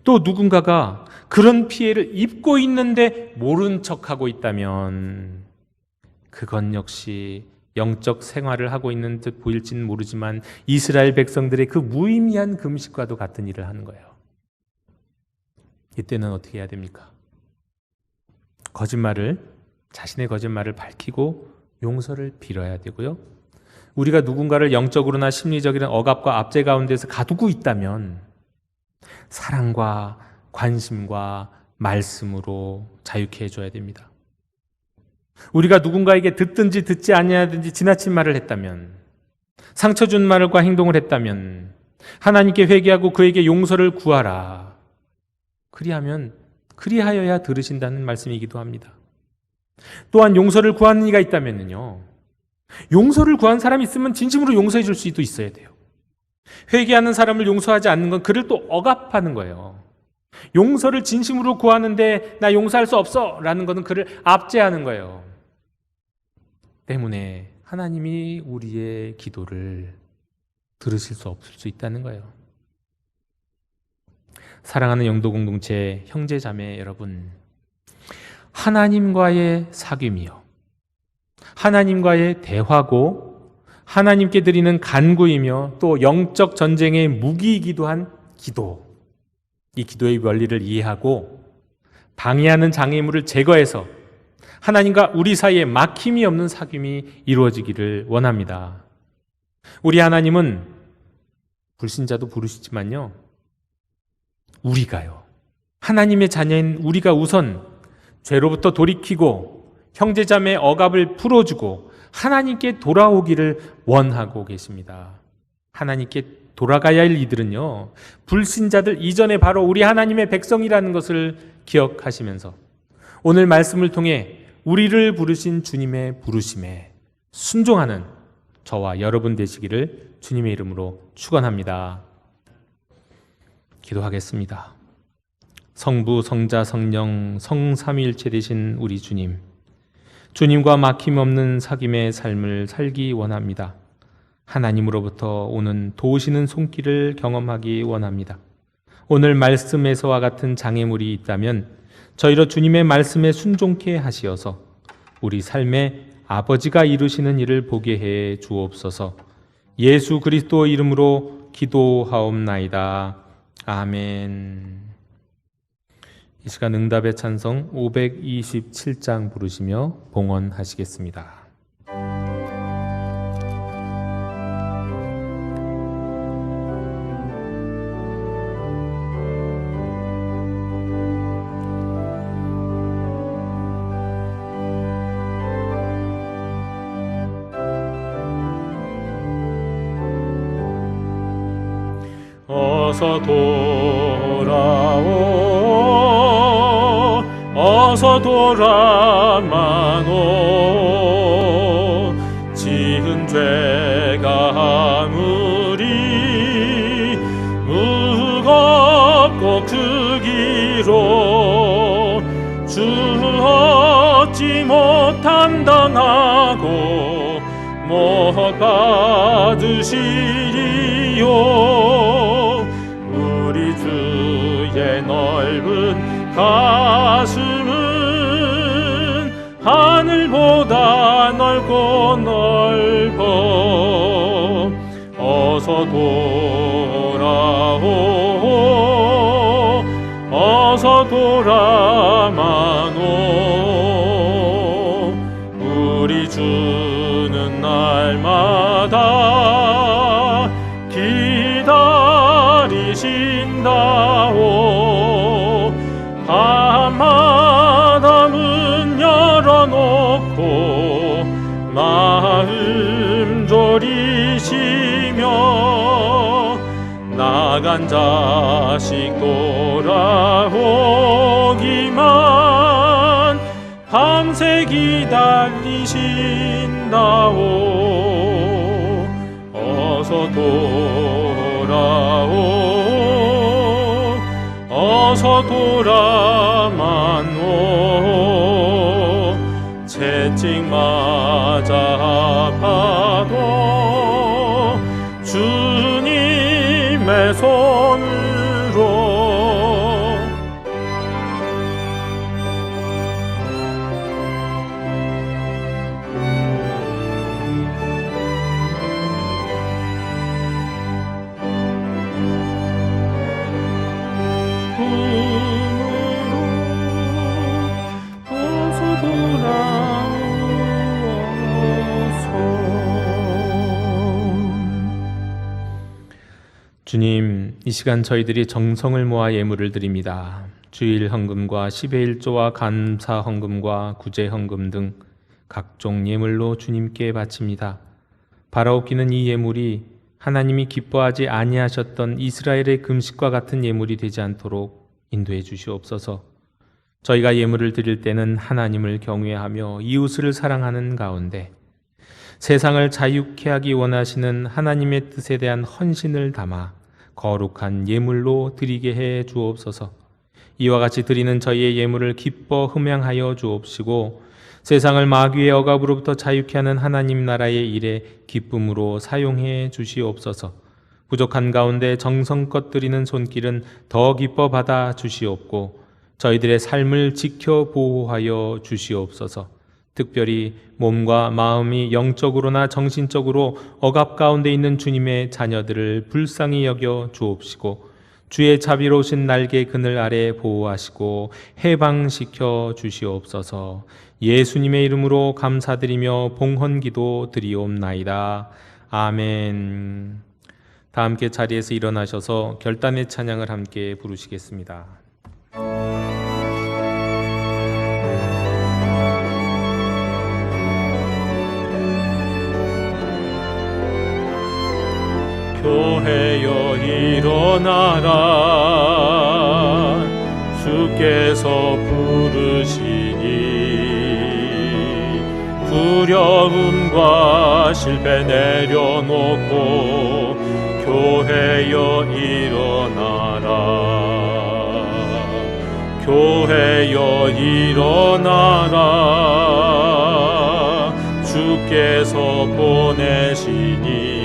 또 누군가가 그런 피해를 입고 있는데 모른 척하고 있다면 그건 역시 영적 생활을 하고 있는 듯 보일지는 모르지만 이스라엘 백성들의 그 무의미한 금식과도 같은 일을 하는 거예요. 이때는 어떻게 해야 됩니까? 자신의 거짓말을 밝히고 용서를 빌어야 되고요. 우리가 누군가를 영적으로나 심리적인 억압과 압제 가운데서 가두고 있다면 사랑과 관심과 말씀으로 자유케 해줘야 됩니다. 우리가 누군가에게 듣든지 듣지 아니하든지 지나친 말을 했다면, 상처 준 말과 행동을 했다면 하나님께 회개하고 그에게 용서를 구하라. 그리하여야 들으신다는 말씀이기도 합니다. 또한 용서를 구하는 이가 있다면요, 용서를 구한 사람이 있으면 진심으로 용서해 줄 수도 있어야 돼요. 회개하는 사람을 용서하지 않는 건 그를 또 억압하는 거예요. 용서를 진심으로 구하는데 나 용서할 수 없어 라는 것은 그를 압제하는 거예요. 때문에 하나님이 우리의 기도를 들으실 수 없을 수 있다는 거예요. 사랑하는 영도 공동체 형제 자매 여러분, 하나님과의 사귐이요, 하나님과의 대화고 하나님께 드리는 간구이며 또 영적 전쟁의 무기이기도 한 기도, 이 기도의 원리를 이해하고 방해하는 장애물을 제거해서 하나님과 우리 사이에 막힘이 없는 사귐이 이루어지기를 원합니다. 우리 하나님은 불신자도 부르시지만요, 우리가요, 하나님의 자녀인 우리가 우선 죄로부터 돌이키고 형제자매의 억압을 풀어주고 하나님께 돌아오기를 원하고 계십니다. 하나님께 돌아가야 할 이들은요, 불신자들 이전에 바로 우리 하나님의 백성이라는 것을 기억하시면서 오늘 말씀을 통해 우리를 부르신 주님의 부르심에 순종하는 저와 여러분 되시기를 주님의 이름으로 축원합니다. 기도하겠습니다. 성부, 성자, 성령, 성삼위일체 되신 우리 주님, 주님과 막힘없는 사귐의 삶을 살기 원합니다. 하나님으로부터 오는 도우시는 손길을 경험하기 원합니다. 오늘 말씀에서와 같은 장애물이 있다면 저희로 주님의 말씀에 순종케 하시어서 우리 삶에 아버지가 이루시는 일을 보게 해 주옵소서. 예수 그리스도 이름으로 기도하옵나이다. 아멘. 이 시간 응답의 찬송 527장 부르시며 봉헌하시겠습니다. 어서 돌아오라 어서 돌아마노. 지은 죄가 아무리 무겁고 크기로 주 얻지 못한 당하고 못 받으시리요. 우리 주의 넓은 가슴은 하늘보다 넓고 넓어. 어서 돌아오. 어서 돌아마노. 우리 주는 날마다 기다리신다오. 밤마다 문 열어놓고 마음 졸이시며 나간 자식 돌아오기만 밤새 기다리신다오. 어서 돌아오. 어서 돌아마노. 채찍 맞아 아파도 주님의 손으로 주님, 이 시간 저희들이 정성을 모아 예물을 드립니다. 주일 헌금과 10의 1조와 감사 헌금과 구제 헌금 등 각종 예물로 주님께 바칩니다. 바라옵기는 이 예물이 하나님이 기뻐하지 아니하셨던 이스라엘의 금식과 같은 예물이 되지 않도록 인도해 주시옵소서. 저희가 예물을 드릴 때는 하나님을 경외하며 이웃을 사랑하는 가운데 세상을 자유케 하기 원하시는 하나님의 뜻에 대한 헌신을 담아 거룩한 예물로 드리게 해 주옵소서. 이와 같이 드리는 저희의 예물을 기뻐 흠양하여 주옵시고 세상을 마귀의 억압으로부터 자유케 하는 하나님 나라의 일에 기쁨으로 사용해 주시옵소서. 부족한 가운데 정성껏 드리는 손길은 더 기뻐 받아 주시옵고 저희들의 삶을 지켜 보호하여 주시옵소서. 특별히 몸과 마음이 영적으로나 정신적으로 억압 가운데 있는 주님의 자녀들을 불쌍히 여겨 주옵시고 주의 자비로우신 날개 그늘 아래 보호하시고 해방시켜 주시옵소서. 예수님의 이름으로 감사드리며 봉헌기도 드리옵나이다. 아멘. 다 함께 자리에서 일어나셔서 결단의 찬양을 함께 부르시겠습니다. 교회여 일어나라. 주께서 부르시니 두려움과 실패 내려놓고 교회여 일어나라. 교회여 일어나라. 주께서 보내시니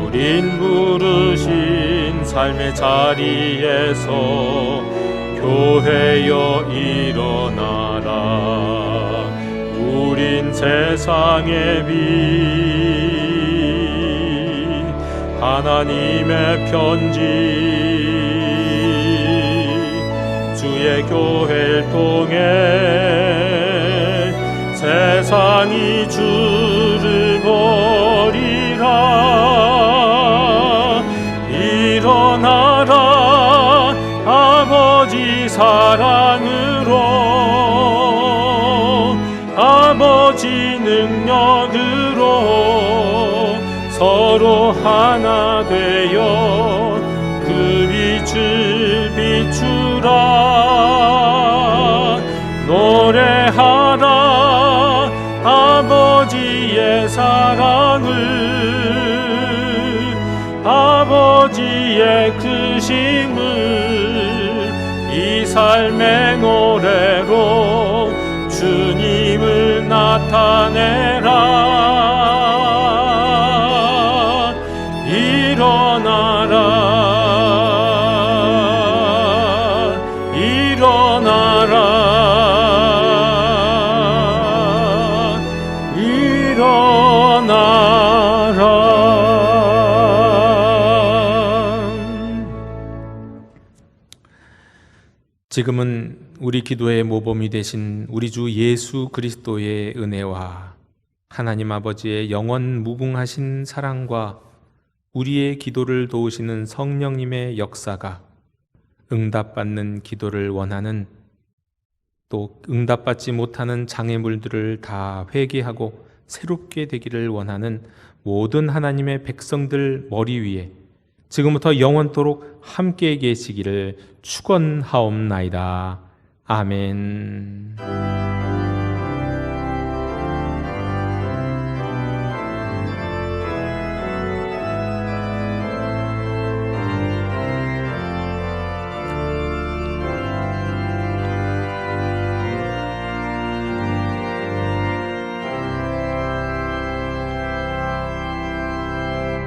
우린 부르신 삶의 자리에서 교회여 일어나라. 우린 세상의 빛 하나님의 편지 주의 교회를 통해 세상이 주를 버리라. 일어나라. 아버지 사랑으로 아버지 능력으로 서로 하나 되어 그 빛을 비추라. 아버지의 크심을 이 삶의 노래로 주님을 나타내라. 일어나라, 일어나라, 일어나라. 지금은 우리 기도의 모범이 되신 우리 주 예수 그리스도의 은혜와 하나님 아버지의 영원 무궁하신 사랑과 우리의 기도를 도우시는 성령님의 역사가 응답받는 기도를 원하는, 또 응답받지 못하는 장애물들을 다 회개하고 새롭게 되기를 원하는 모든 하나님의 백성들 머리 위에 지금부터 영원토록 함께 계시기를 축원하옵나이다. 아멘.